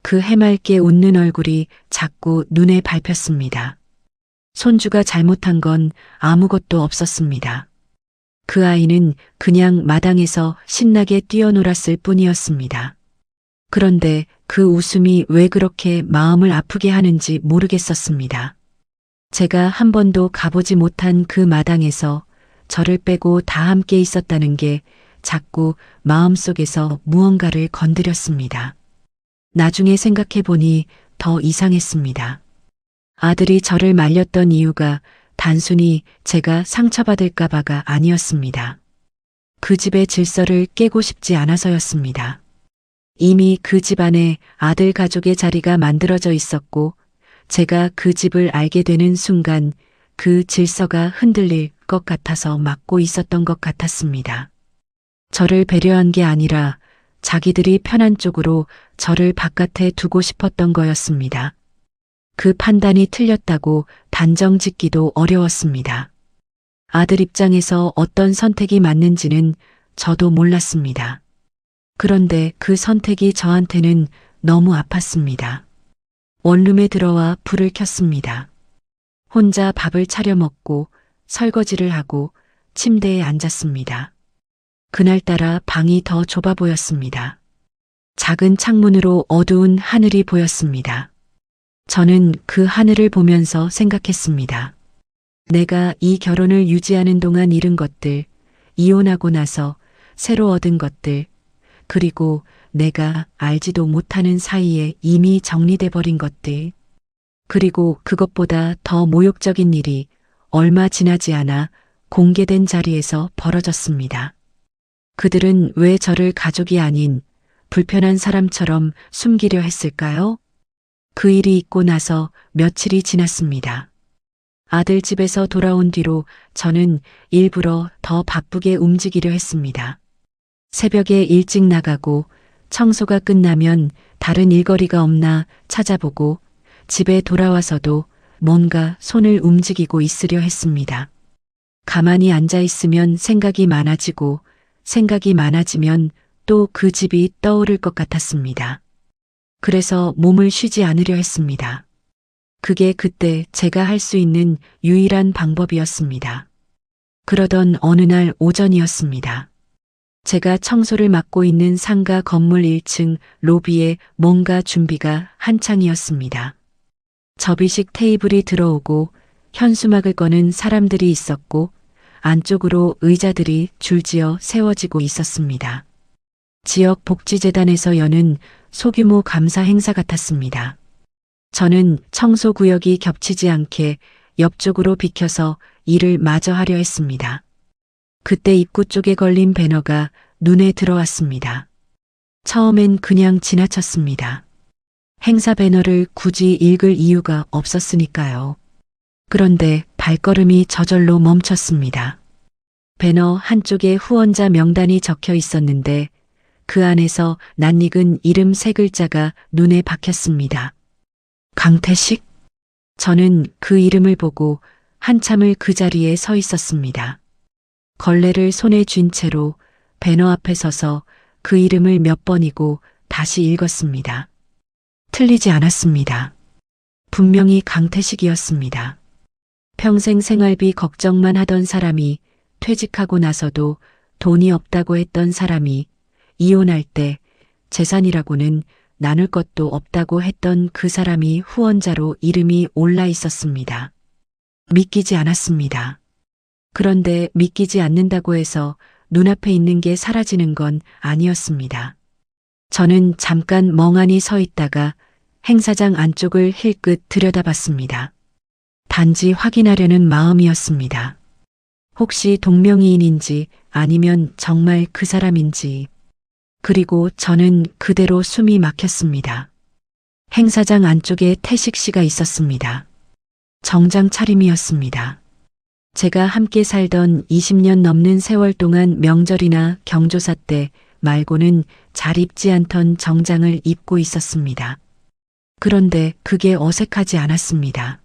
그 해맑게 웃는 얼굴이 자꾸 눈에 밟혔습니다. 손주가 잘못한 건 아무것도 없었습니다. 그 아이는 그냥 마당에서 신나게 뛰어놀았을 뿐이었습니다. 그런데 그 웃음이 왜 그렇게 마음을 아프게 하는지 모르겠었습니다. 제가 한 번도 가보지 못한 그 마당에서 저를 빼고 다 함께 있었다는 게 자꾸 마음속에서 무언가를 건드렸습니다. 나중에 생각해보니 더 이상했습니다. 아들이 저를 말렸던 이유가 단순히 제가 상처받을까봐가 아니었습니다. 그 집의 질서를 깨고 싶지 않아서였습니다. 이미 그 집안에 아들 가족의 자리가 만들어져 있었고 제가 그 집을 알게 되는 순간 그 질서가 흔들릴 것 같아서 막고 있었던 것 같았습니다. 저를 배려한 게 아니라 자기들이 편한 쪽으로 저를 바깥에 두고 싶었던 거였습니다. 그 판단이 틀렸다고 단정 짓기도 어려웠습니다. 아들 입장에서 어떤 선택이 맞는지는 저도 몰랐습니다. 그런데 그 선택이 저한테는 너무 아팠습니다. 원룸에 들어와 불을 켰습니다. 혼자 밥을 차려 먹고 설거지를 하고 침대에 앉았습니다. 그날따라 방이 더 좁아 보였습니다. 작은 창문으로 어두운 하늘이 보였습니다. 저는 그 하늘을 보면서 생각했습니다. 내가 이 결혼을 유지하는 동안 잃은 것들, 이혼하고 나서 새로 얻은 것들, 그리고 내가 알지도 못하는 사이에 이미 정리돼 버린 것들, 그리고 그것보다 더 모욕적인 일이 얼마 지나지 않아 공개된 자리에서 벌어졌습니다. 그들은 왜 저를 가족이 아닌 불편한 사람처럼 숨기려 했을까요? 그 일이 있고 나서 며칠이 지났습니다. 아들 집에서 돌아온 뒤로 저는 일부러 더 바쁘게 움직이려 했습니다. 새벽에 일찍 나가고 청소가 끝나면 다른 일거리가 없나 찾아보고 집에 돌아와서도 뭔가 손을 움직이고 있으려 했습니다. 가만히 앉아 있으면 생각이 많아지고 생각이 많아지면 또 그 집이 떠오를 것 같았습니다. 그래서 몸을 쉬지 않으려 했습니다. 그게 그때 제가 할 수 있는 유일한 방법이었습니다. 그러던 어느 날 오전이었습니다. 제가 청소를 맡고 있는 상가 건물 1층 로비에 뭔가 준비가 한창이었습니다. 접이식 테이블이 들어오고 현수막을 거는 사람들이 있었고 안쪽으로 의자들이 줄지어 세워지고 있었습니다. 지역 복지재단에서 여는 소규모 감사 행사 같았습니다. 저는 청소 구역이 겹치지 않게 옆쪽으로 비켜서 일을 마저 하려 했습니다. 그때 입구 쪽에 걸린 배너가 눈에 들어왔습니다. 처음엔 그냥 지나쳤습니다. 행사 배너를 굳이 읽을 이유가 없었으니까요. 그런데 발걸음이 저절로 멈췄습니다. 배너 한쪽에 후원자 명단이 적혀 있었는데 그 안에서 낯익은 이름 3글자가 눈에 박혔습니다. 강태식? 저는 그 이름을 보고 한참을 그 자리에 서 있었습니다. 걸레를 손에 쥔 채로 배너 앞에 서서 그 이름을 몇 번이고 다시 읽었습니다. 틀리지 않았습니다. 분명히 강태식이었습니다. 평생 생활비 걱정만 하던 사람이 퇴직하고 나서도 돈이 없다고 했던 사람이 이혼할 때 재산이라고는 나눌 것도 없다고 했던 그 사람이 후원자로 이름이 올라 있었습니다. 믿기지 않았습니다. 그런데 믿기지 않는다고 해서 눈앞에 있는 게 사라지는 건 아니었습니다. 저는 잠깐 멍하니 서 있다가 행사장 안쪽을 힐끗 들여다봤습니다. 단지 확인하려는 마음이었습니다. 혹시 동명이인인지 아니면 정말 그 사람인지. 그리고 저는 그대로 숨이 막혔습니다. 행사장 안쪽에 태식 씨가 있었습니다. 정장 차림이었습니다. 제가 함께 살던 20년 넘는 세월 동안 명절이나 경조사 때 말고는 잘 입지 않던 정장을 입고 있었습니다. 그런데 그게 어색하지 않았습니다.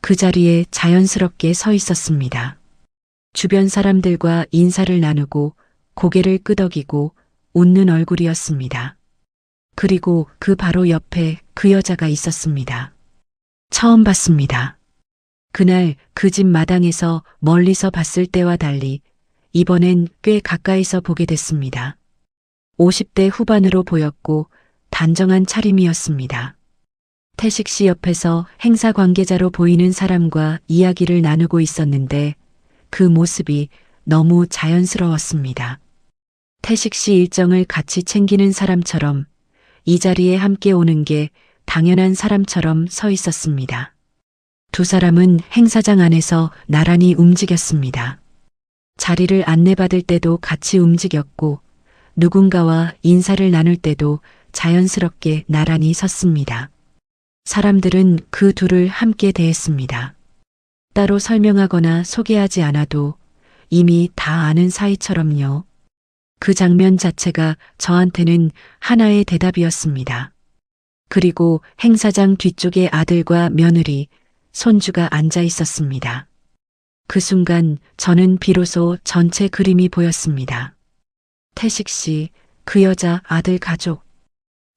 그 자리에 자연스럽게 서 있었습니다. 주변 사람들과 인사를 나누고 고개를 끄덕이고 웃는 얼굴이었습니다. 그리고 그 바로 옆에 그 여자가 있었습니다. 처음 봤습니다. 그날 그 집 마당에서 멀리서 봤을 때와 달리 이번엔 꽤 가까이서 보게 됐습니다. 50대 후반으로 보였고 단정한 차림이었습니다. 태식 씨 옆에서 행사 관계자로 보이는 사람과 이야기를 나누고 있었는데 그 모습이 너무 자연스러웠습니다. 태식 씨 일정을 같이 챙기는 사람처럼 이 자리에 함께 오는 게 당연한 사람처럼 서 있었습니다. 두 사람은 행사장 안에서 나란히 움직였습니다. 자리를 안내받을 때도 같이 움직였고 누군가와 인사를 나눌 때도 자연스럽게 나란히 섰습니다. 사람들은 그 둘을 함께 대했습니다. 따로 설명하거나 소개하지 않아도 이미 다 아는 사이처럼요. 그 장면 자체가 저한테는 하나의 대답이었습니다. 그리고 행사장 뒤쪽에 아들과 며느리, 손주가 앉아 있었습니다. 그 순간 저는 비로소 전체 그림이 보였습니다. 태식 씨, 그 여자 아들 가족.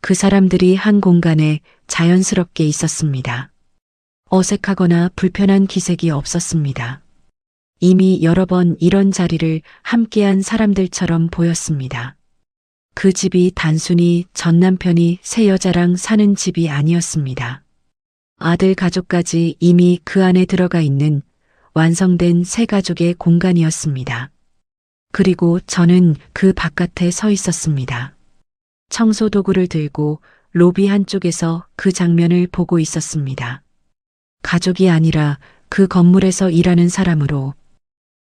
그 사람들이 한 공간에 자연스럽게 있었습니다. 어색하거나 불편한 기색이 없었습니다. 이미 여러 번 이런 자리를 함께한 사람들처럼 보였습니다. 그 집이 단순히 전 남편이 새 여자랑 사는 집이 아니었습니다. 아들 가족까지 이미 그 안에 들어가 있는 완성된 새 가족의 공간이었습니다. 그리고 저는 그 바깥에 서 있었습니다. 청소 도구를 들고 로비 한쪽에서 그 장면을 보고 있었습니다. 가족이 아니라 그 건물에서 일하는 사람으로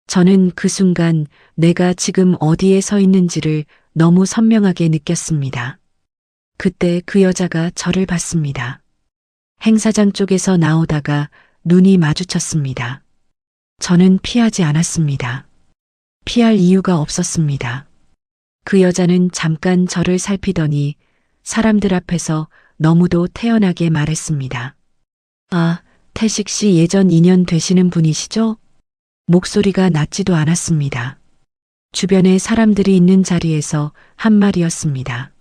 저는 그 순간 내가 지금 어디에 서 있는지를 너무 선명하게 느꼈습니다. 그때 그 여자가 저를 봤습니다. 행사장 쪽에서 나오다가 눈이 마주쳤습니다. 저는 피하지 않았습니다. 피할 이유가 없었습니다. 그 여자는 잠깐 저를 살피더니 사람들 앞에서 너무도 태연하게 말했습니다. 아, 태식 씨 예전 인연 되시는 분이시죠? 목소리가 낮지도 않았습니다. 주변에 사람들이 있는 자리에서 한 말이었습니다.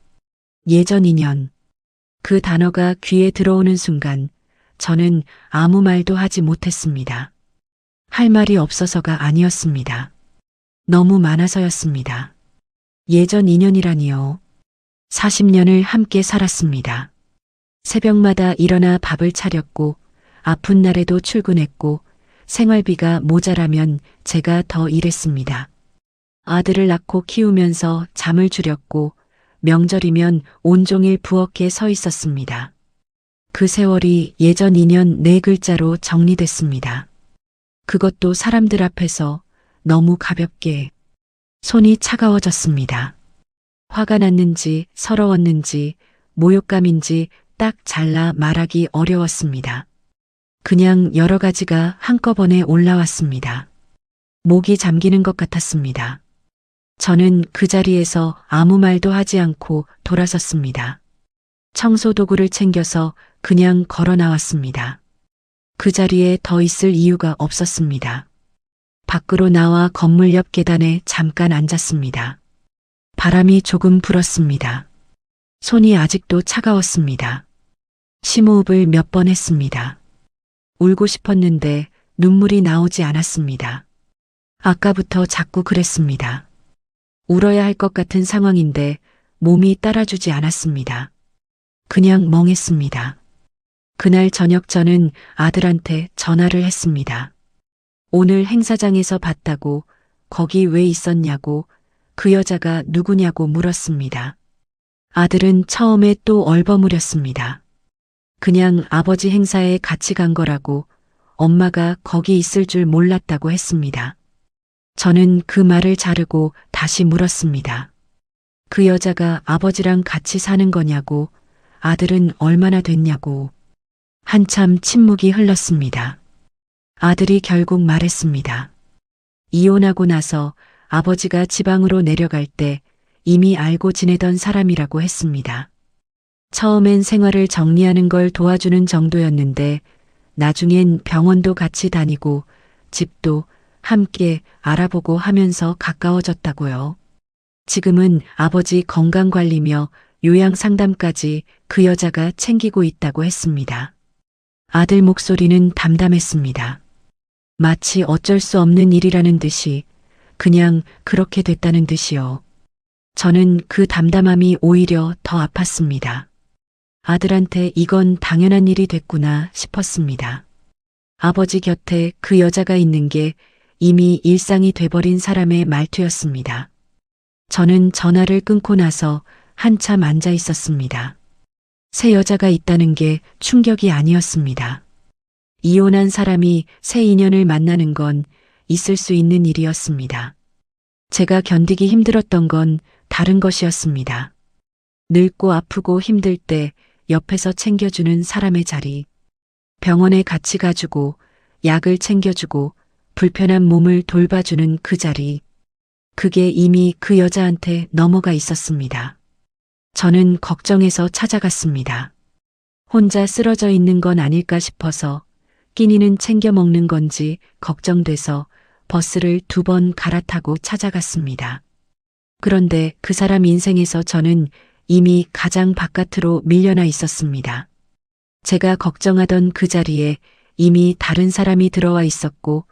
예전 인연. 그 단어가 귀에 들어오는 순간 저는 아무 말도 하지 못했습니다. 할 말이 없어서가 아니었습니다. 너무 많아서였습니다. 예전 인연이라니요. 40년을 함께 살았습니다. 새벽마다 일어나 밥을 차렸고 아픈 날에도 출근했고 생활비가 모자라면 제가 더 일했습니다. 아들을 낳고 키우면서 잠을 줄였고 명절이면 온종일 부엌에 서 있었습니다. 그 세월이 예전 인연 네 글자로 정리됐습니다. 그것도 사람들 앞에서 너무 가볍게. 손이 차가워졌습니다. 화가 났는지 서러웠는지 모욕감인지 딱 잘라 말하기 어려웠습니다. 그냥 여러 가지가 한꺼번에 올라왔습니다. 목이 잠기는 것 같았습니다. 저는 그 자리에서 아무 말도 하지 않고 돌아섰습니다. 청소 도구를 챙겨서 그냥 걸어 나왔습니다. 그 자리에 더 있을 이유가 없었습니다. 밖으로 나와 건물 옆 계단에 잠깐 앉았습니다. 바람이 조금 불었습니다. 손이 아직도 차가웠습니다. 심호흡을 몇 번 했습니다. 울고 싶었는데 눈물이 나오지 않았습니다. 아까부터 자꾸 그랬습니다. 울어야 할 것 같은 상황인데 몸이 따라주지 않았습니다. 그냥 멍했습니다. 그날 저녁 저는 아들한테 전화를 했습니다. 오늘 행사장에서 봤다고, 거기 왜 있었냐고, 그 여자가 누구냐고 물었습니다. 아들은 처음에 또 얼버무렸습니다. 그냥 아버지 행사에 같이 간 거라고, 엄마가 거기 있을 줄 몰랐다고 했습니다. 저는 그 말을 자르고 다시 물었습니다. 그 여자가 아버지랑 같이 사는 거냐고, 아들은 얼마나 됐냐고. 한참 침묵이 흘렀습니다. 아들이 결국 말했습니다. 이혼하고 나서 아버지가 지방으로 내려갈 때 이미 알고 지내던 사람이라고 했습니다. 처음엔 생활을 정리하는 걸 도와주는 정도였는데 나중엔 병원도 같이 다니고 집도 함께 알아보고 하면서 가까워졌다고요. 지금은 아버지 건강관리며 요양 상담까지 그 여자가 챙기고 있다고 했습니다. 아들 목소리는 담담했습니다. 마치 어쩔 수 없는 일이라는 듯이, 그냥 그렇게 됐다는 듯이요. 저는 그 담담함이 오히려 더 아팠습니다. 아들한테 이건 당연한 일이 됐구나 싶었습니다. 아버지 곁에 그 여자가 있는 게 이미 일상이 돼버린 사람의 말투였습니다. 저는 전화를 끊고 나서 한참 앉아 있었습니다. 새 여자가 있다는 게 충격이 아니었습니다. 이혼한 사람이 새 인연을 만나는 건 있을 수 있는 일이었습니다. 제가 견디기 힘들었던 건 다른 것이었습니다. 늙고 아프고 힘들 때 옆에서 챙겨주는 사람의 자리, 병원에 같이 가주고 약을 챙겨주고 불편한 몸을 돌봐주는 그 자리, 그게 이미 그 여자한테 넘어가 있었습니다. 저는 걱정해서 찾아갔습니다. 혼자 쓰러져 있는 건 아닐까 싶어서 끼니는 챙겨 먹는 건지 걱정돼서 버스를 2번 갈아타고 찾아갔습니다. 그런데 그 사람 인생에서 저는 이미 가장 바깥으로 밀려나 있었습니다. 제가 걱정하던 그 자리에 이미 다른 사람이 들어와 있었고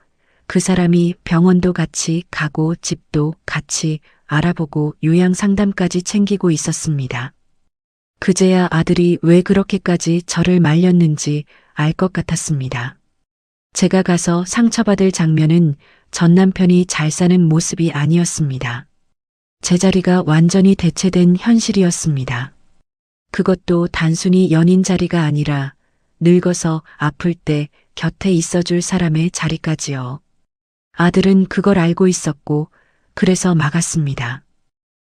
그 사람이 병원도 같이 가고 집도 같이 알아보고 요양 상담까지 챙기고 있었습니다. 그제야 아들이 왜 그렇게까지 저를 말렸는지 알 것 같았습니다. 제가 가서 상처받을 장면은 전 남편이 잘 사는 모습이 아니었습니다. 제자리가 완전히 대체된 현실이었습니다. 그것도 단순히 연인 자리가 아니라 늙어서 아플 때 곁에 있어줄 사람의 자리까지요. 아들은 그걸 알고 있었고 그래서 막았습니다.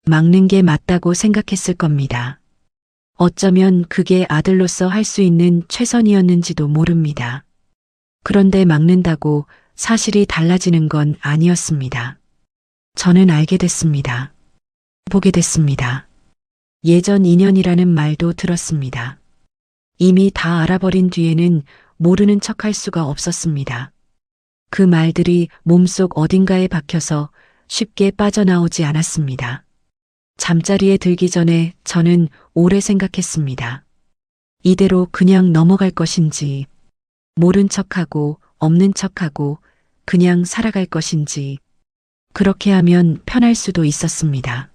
막는 게 맞다고 생각했을 겁니다. 어쩌면 그게 아들로서 할 수 있는 최선이었는지도 모릅니다. 그런데 막는다고 사실이 달라지는 건 아니었습니다. 저는 알게 됐습니다. 보게 됐습니다. 예전 인연이라는 말도 들었습니다. 이미 다 알아버린 뒤에는 모르는 척할 수가 없었습니다. 그 말들이 몸속 어딘가에 박혀서 쉽게 빠져나오지 않았습니다. 잠자리에 들기 전에 저는 오래 생각했습니다. 이대로 그냥 넘어갈 것인지, 모른 척하고 없는 척하고 그냥 살아갈 것인지, 그렇게 하면 편할 수도 있었습니다.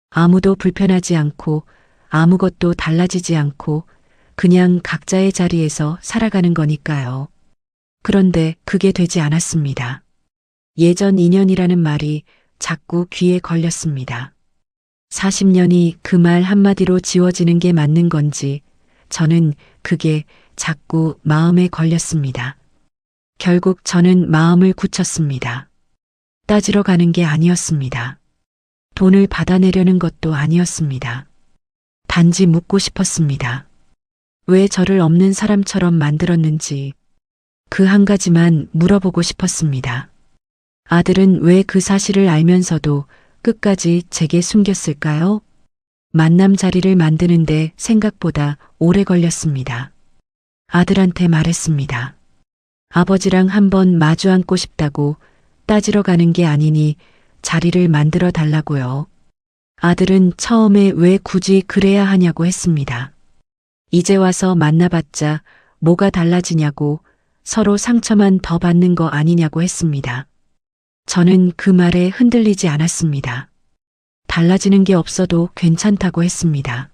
아무도 불편하지 않고 아무것도 달라지지 않고 그냥 각자의 자리에서 살아가는 거니까요. 그런데 그게 되지 않았습니다. 예전 인연이라는 말이 자꾸 귀에 걸렸습니다. 40년이 그 말 한마디로 지워지는 게 맞는 건지 저는 그게 자꾸 마음에 걸렸습니다. 결국 저는 마음을 굳혔습니다. 따지러 가는 게 아니었습니다. 돈을 받아내려는 것도 아니었습니다. 단지 묻고 싶었습니다. 왜 저를 없는 사람처럼 만들었는지 그 한 가지만 물어보고 싶었습니다. 아들은 왜 그 사실을 알면서도 끝까지 제게 숨겼을까요? 만남 자리를 만드는데 생각보다 오래 걸렸습니다. 아들한테 말했습니다. 아버지랑 한번 마주 앉고 싶다고 따지러 가는 게 아니니 자리를 만들어 달라고요. 아들은 처음에 왜 굳이 그래야 하냐고 했습니다. 이제 와서 만나봤자 뭐가 달라지냐고 서로 상처만 더 받는 거 아니냐고 했습니다. 저는 그 말에 흔들리지 않았습니다. 달라지는 게 없어도 괜찮다고 했습니다.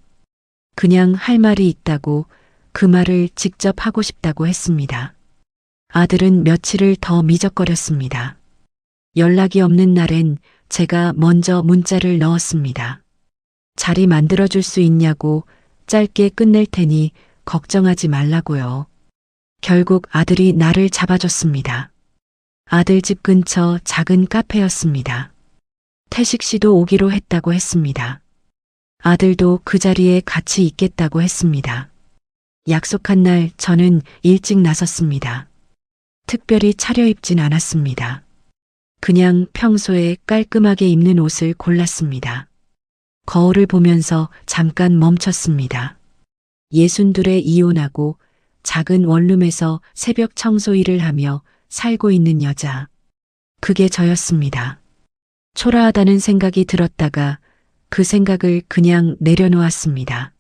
그냥 할 말이 있다고 그 말을 직접 하고 싶다고 했습니다. 아들은 며칠을 더 미적거렸습니다. 연락이 없는 날엔 제가 먼저 문자를 넣었습니다. 자리 만들어줄 수 있냐고 짧게 끝낼 테니 걱정하지 말라고요. 결국 아들이 나를 잡아줬습니다. 아들 집 근처 작은 카페였습니다. 태식 씨도 오기로 했다고 했습니다. 아들도 그 자리에 같이 있겠다고 했습니다. 약속한 날 저는 일찍 나섰습니다. 특별히 차려입진 않았습니다. 그냥 평소에 깔끔하게 입는 옷을 골랐습니다. 거울을 보면서 잠깐 멈췄습니다. 62에 이혼하고 작은 원룸에서 새벽 청소 일을 하며 살고 있는 여자. 그게 저였습니다. 초라하다는 생각이 들었다가 그 생각을 그냥 내려놓았습니다.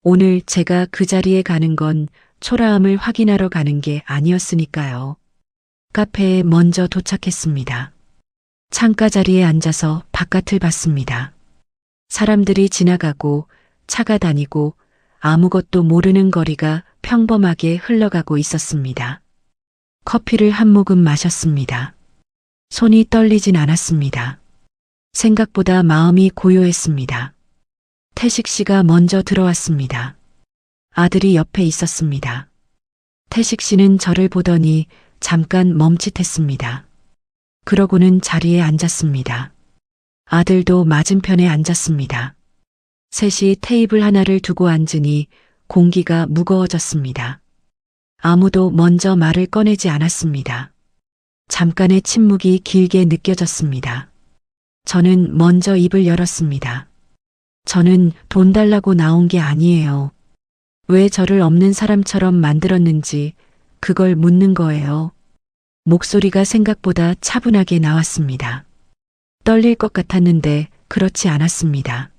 오늘 제가 그 자리에 가는 건 초라함을 확인하러 가는 게 아니었으니까요. 카페에 먼저 도착했습니다. 창가 자리에 앉아서 바깥을 봤습니다. 사람들이 지나가고 차가 다니고 아무것도 모르는 거리가 평범하게 흘러가고 있었습니다. 커피를 한 모금 마셨습니다. 손이 떨리진 않았습니다. 생각보다 마음이 고요했습니다. 태식 씨가 먼저 들어왔습니다. 아들이 옆에 있었습니다. 태식 씨는 저를 보더니 잠깐 멈칫했습니다. 그러고는 자리에 앉았습니다. 아들도 맞은편에 앉았습니다. 셋이 테이블 하나를 두고 앉으니 공기가 무거워졌습니다. 아무도 먼저 말을 꺼내지 않았습니다. 잠깐의 침묵이 길게 느껴졌습니다. 저는 먼저 입을 열었습니다. 저는 돈 달라고 나온 게 아니에요. 왜 저를 없는 사람처럼 만들었는지 그걸 묻는 거예요. 목소리가 생각보다 차분하게 나왔습니다. 떨릴 것 같았는데 그렇지 않았습니다.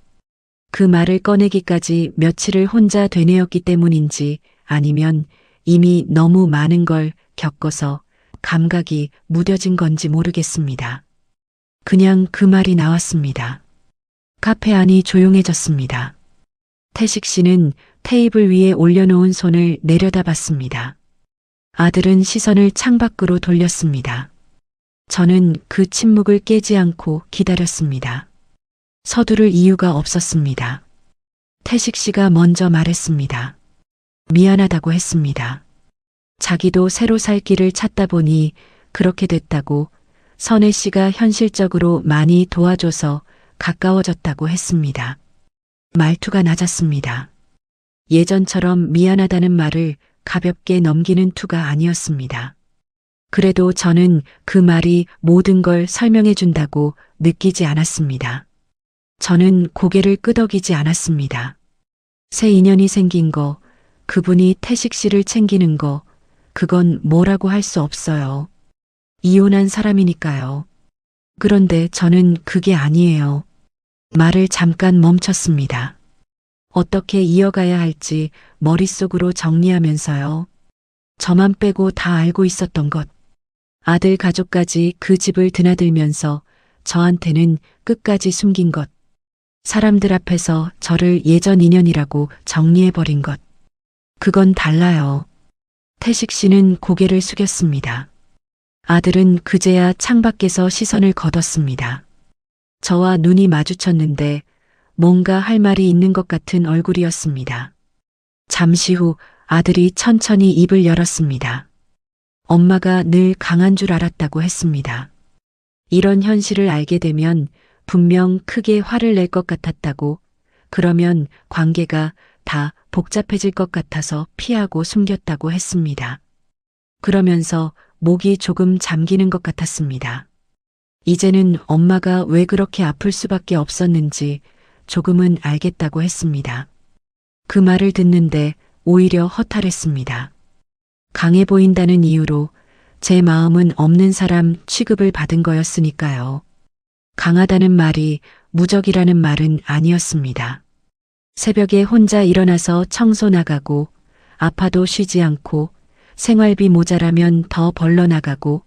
그 말을 꺼내기까지 며칠을 혼자 되뇌었기 때문인지 아니면 이미 너무 많은 걸 겪어서 감각이 무뎌진 건지 모르겠습니다. 그냥 그 말이 나왔습니다. 카페 안이 조용해졌습니다. 태식 씨는 테이블 위에 올려놓은 손을 내려다봤습니다. 아들은 시선을 창밖으로 돌렸습니다. 저는 그 침묵을 깨지 않고 기다렸습니다. 서두를 이유가 없었습니다. 태식 씨가 먼저 말했습니다. 미안하다고 했습니다. 자기도 새로 살 길을 찾다 보니 그렇게 됐다고, 선혜 씨가 현실적으로 많이 도와줘서 가까워졌다고 했습니다. 말투가 낮았습니다. 예전처럼 미안하다는 말을 가볍게 넘기는 투가 아니었습니다. 그래도 저는 그 말이 모든 걸 설명해 준다고 느끼지 않았습니다. 저는 고개를 끄덕이지 않았습니다. 새 인연이 생긴 거, 그분이 태식 씨를 챙기는 거, 그건 뭐라고 할 수 없어요. 이혼한 사람이니까요. 그런데 저는 그게 아니에요. 말을 잠깐 멈췄습니다. 어떻게 이어가야 할지 머릿속으로 정리하면서요. 저만 빼고 다 알고 있었던 것. 아들 가족까지 그 집을 드나들면서 저한테는 끝까지 숨긴 것. 사람들 앞에서 저를 예전 인연이라고 정리해버린 것. 그건 달라요. 태식 씨는 고개를 숙였습니다. 아들은 그제야 창밖에서 시선을 걷었습니다. 저와 눈이 마주쳤는데 뭔가 할 말이 있는 것 같은 얼굴이었습니다. 잠시 후 아들이 천천히 입을 열었습니다. 엄마가 늘 강한 줄 알았다고 했습니다. 이런 현실을 알게 되면 분명 크게 화를 낼 것 같았다고, 그러면 관계가 다 복잡해질 것 같아서 피하고 숨겼다고 했습니다. 그러면서 목이 조금 잠기는 것 같았습니다. 이제는 엄마가 왜 그렇게 아플 수밖에 없었는지 조금은 알겠다고 했습니다. 그 말을 듣는데 오히려 허탈했습니다. 강해 보인다는 이유로 제 마음은 없는 사람 취급을 받은 거였으니까요. 강하다는 말이 무적이라는 말은 아니었습니다. 새벽에 혼자 일어나서 청소 나가고, 아파도 쉬지 않고, 생활비 모자라면 더 벌러 나가고,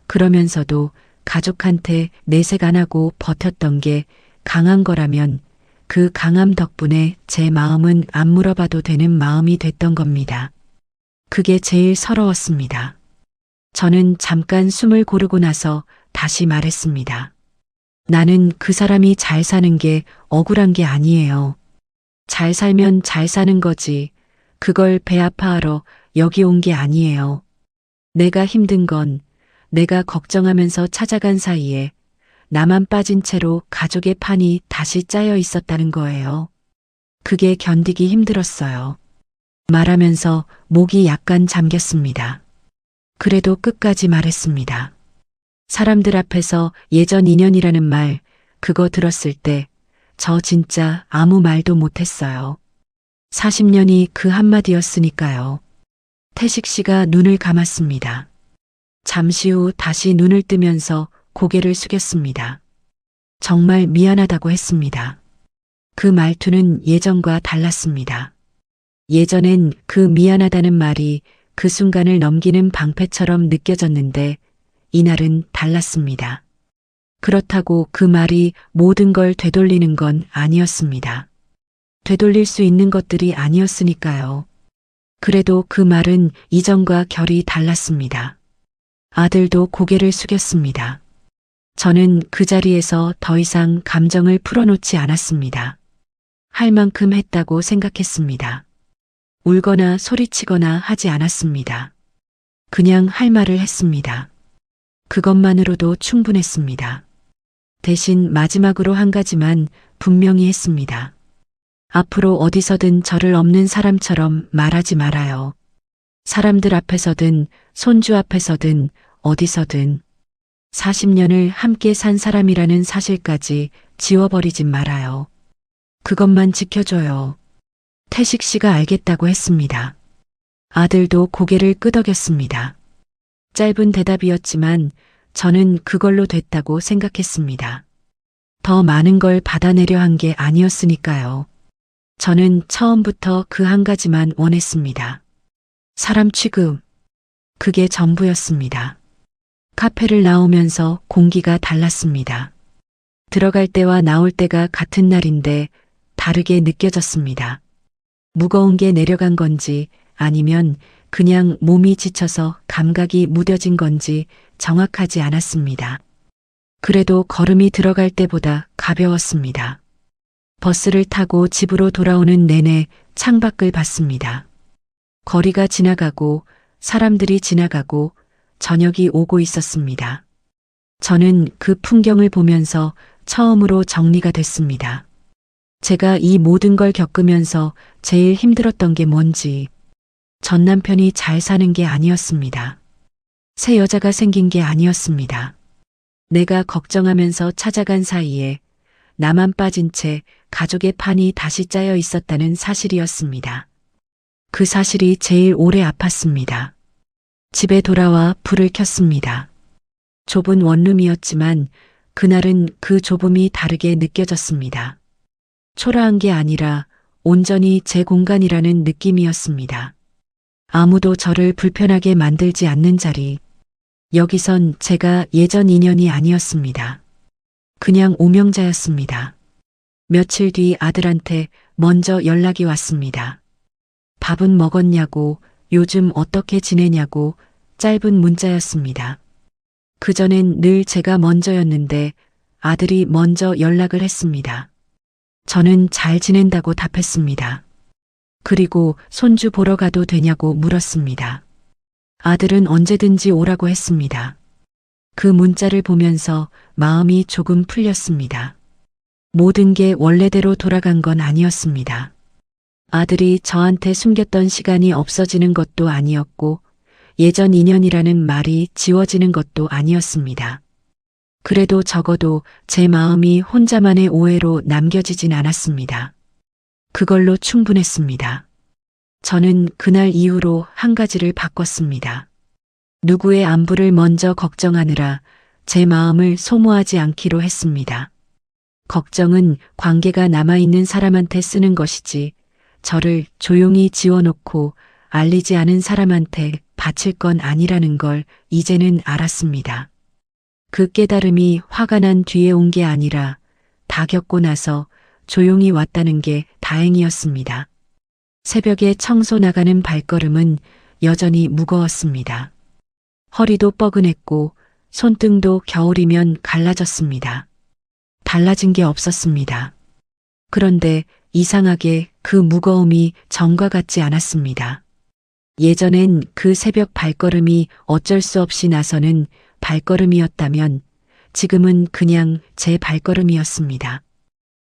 그러면서도 가족한테 내색 안 하고 버텼던 게 강한 거라면 그 강함 덕분에 제 마음은 안 물어봐도 되는 마음이 됐던 겁니다. 그게 제일 서러웠습니다. 저는 잠깐 숨을 고르고 나서 다시 말했습니다. 나는 그 사람이 잘 사는 게 억울한 게 아니에요. 잘 살면 잘 사는 거지. 그걸 배 아파하러 여기 온 게 아니에요. 내가 힘든 건 내가 걱정하면서 찾아간 사이에 나만 빠진 채로 가족의 판이 다시 짜여 있었다는 거예요. 그게 견디기 힘들었어요. 말하면서 목이 약간 잠겼습니다. 그래도 끝까지 말했습니다. 사람들 앞에서 예전 인연이라는 말, 그거 들었을 때 저 진짜 아무 말도 못했어요. 40년이 그 한마디였으니까요. 태식 씨가 눈을 감았습니다. 잠시 후 다시 눈을 뜨면서 고개를 숙였습니다. 정말 미안하다고 했습니다. 그 말투는 예전과 달랐습니다. 예전엔 그 미안하다는 말이 그 순간을 넘기는 방패처럼 느껴졌는데 이날은 달랐습니다. 그렇다고 그 말이 모든 걸 되돌리는 건 아니었습니다. 되돌릴 수 있는 것들이 아니었으니까요. 그래도 그 말은 이전과 결이 달랐습니다. 아들도 고개를 숙였습니다. 저는 그 자리에서 더 이상 감정을 풀어놓지 않았습니다. 할 만큼 했다고 생각했습니다. 울거나 소리치거나 하지 않았습니다. 그냥 할 말을 했습니다. 그것만으로도 충분했습니다. 대신 마지막으로 한 가지만 분명히 했습니다. 앞으로 어디서든 저를 없는 사람처럼 말하지 말아요. 사람들 앞에서든 손주 앞에서든 어디서든 40년을 함께 산 사람이라는 사실까지 지워버리진 말아요. 그것만 지켜줘요. 태식 씨가 알겠다고 했습니다. 아들도 고개를 끄덕였습니다. 짧은 대답이었지만 저는 그걸로 됐다고 생각했습니다. 더 많은 걸 받아내려 한 게 아니었으니까요. 저는 처음부터 그 한 가지만 원했습니다. 사람 취급. 그게 전부였습니다. 카페를 나오면서 공기가 달랐습니다. 들어갈 때와 나올 때가 같은 날인데 다르게 느껴졌습니다. 무거운 게 내려간 건지 아니면 그냥 몸이 지쳐서 감각이 무뎌진 건지 정확하지 않았습니다. 그래도 걸음이 들어갈 때보다 가벼웠습니다. 버스를 타고 집으로 돌아오는 내내 창밖을 봤습니다. 거리가 지나가고 사람들이 지나가고 저녁이 오고 있었습니다. 저는 그 풍경을 보면서 처음으로 정리가 됐습니다. 제가 이 모든 걸 겪으면서 제일 힘들었던 게 뭔지, 전 남편이 잘 사는 게 아니었습니다. 새 여자가 생긴 게 아니었습니다. 내가 걱정하면서 찾아간 사이에 나만 빠진 채 가족의 판이 다시 짜여 있었다는 사실이었습니다. 그 사실이 제일 오래 아팠습니다. 집에 돌아와 불을 켰습니다. 좁은 원룸이었지만 그날은 그 좁음이 다르게 느껴졌습니다. 초라한 게 아니라 온전히 제 공간이라는 느낌이었습니다. 아무도 저를 불편하게 만들지 않는 자리. 여기선 제가 예전 인연이 아니었습니다. 그냥 오명자였습니다. 며칠 뒤 아들한테 먼저 연락이 왔습니다. 밥은 먹었냐고, 요즘 어떻게 지내냐고 짧은 문자였습니다. 그전엔 늘 제가 먼저였는데 아들이 먼저 연락을 했습니다. 저는 잘 지낸다고 답했습니다. 그리고 손주 보러 가도 되냐고 물었습니다. 아들은 언제든지 오라고 했습니다. 그 문자를 보면서 마음이 조금 풀렸습니다. 모든 게 원래대로 돌아간 건 아니었습니다. 아들이 저한테 숨겼던 시간이 없어지는 것도 아니었고 예전 인연이라는 말이 지워지는 것도 아니었습니다. 그래도 적어도 제 마음이 혼자만의 오해로 남겨지진 않았습니다. 그걸로 충분했습니다. 저는 그날 이후로 한 가지를 바꿨습니다. 누구의 안부를 먼저 걱정하느라 제 마음을 소모하지 않기로 했습니다. 걱정은 관계가 남아있는 사람한테 쓰는 것이지 저를 조용히 지워놓고 알리지 않은 사람한테 바칠 건 아니라는 걸 이제는 알았습니다. 그 깨달음이 화가 난 뒤에 온 게 아니라 다 겪고 나서 조용히 왔다는 게 다행이었습니다. 새벽에 청소 나가는 발걸음은 여전히 무거웠습니다. 허리도 뻐근했고 손등도 겨울이면 갈라졌습니다. 달라진 게 없었습니다. 그런데 이상하게 그 무거움이 전과 같지 않았습니다. 예전엔 그 새벽 발걸음이 어쩔 수 없이 나서는 발걸음이었다면 지금은 그냥 제 발걸음이었습니다.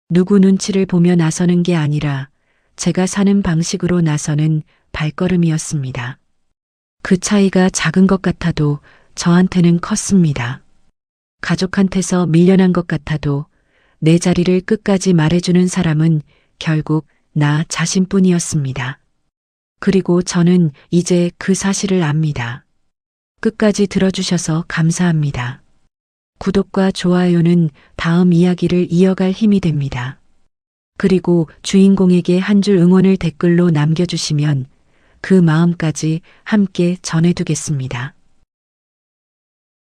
누구 눈치를 보며 나서는 게 아니라 제가 사는 방식으로 나서는 발걸음이었습니다. 그 차이가 작은 것 같아도 저한테는 컸습니다. 가족한테서 밀려난 것 같아도 내 자리를 끝까지 말해주는 사람은 결국 나 자신뿐이었습니다. 그리고 저는 이제 그 사실을 압니다. 끝까지 들어주셔서 감사합니다. 구독과 좋아요는 다음 이야기를 이어갈 힘이 됩니다. 그리고 주인공에게 한 줄 응원을 댓글로 남겨주시면 그 마음까지 함께 전해두겠습니다.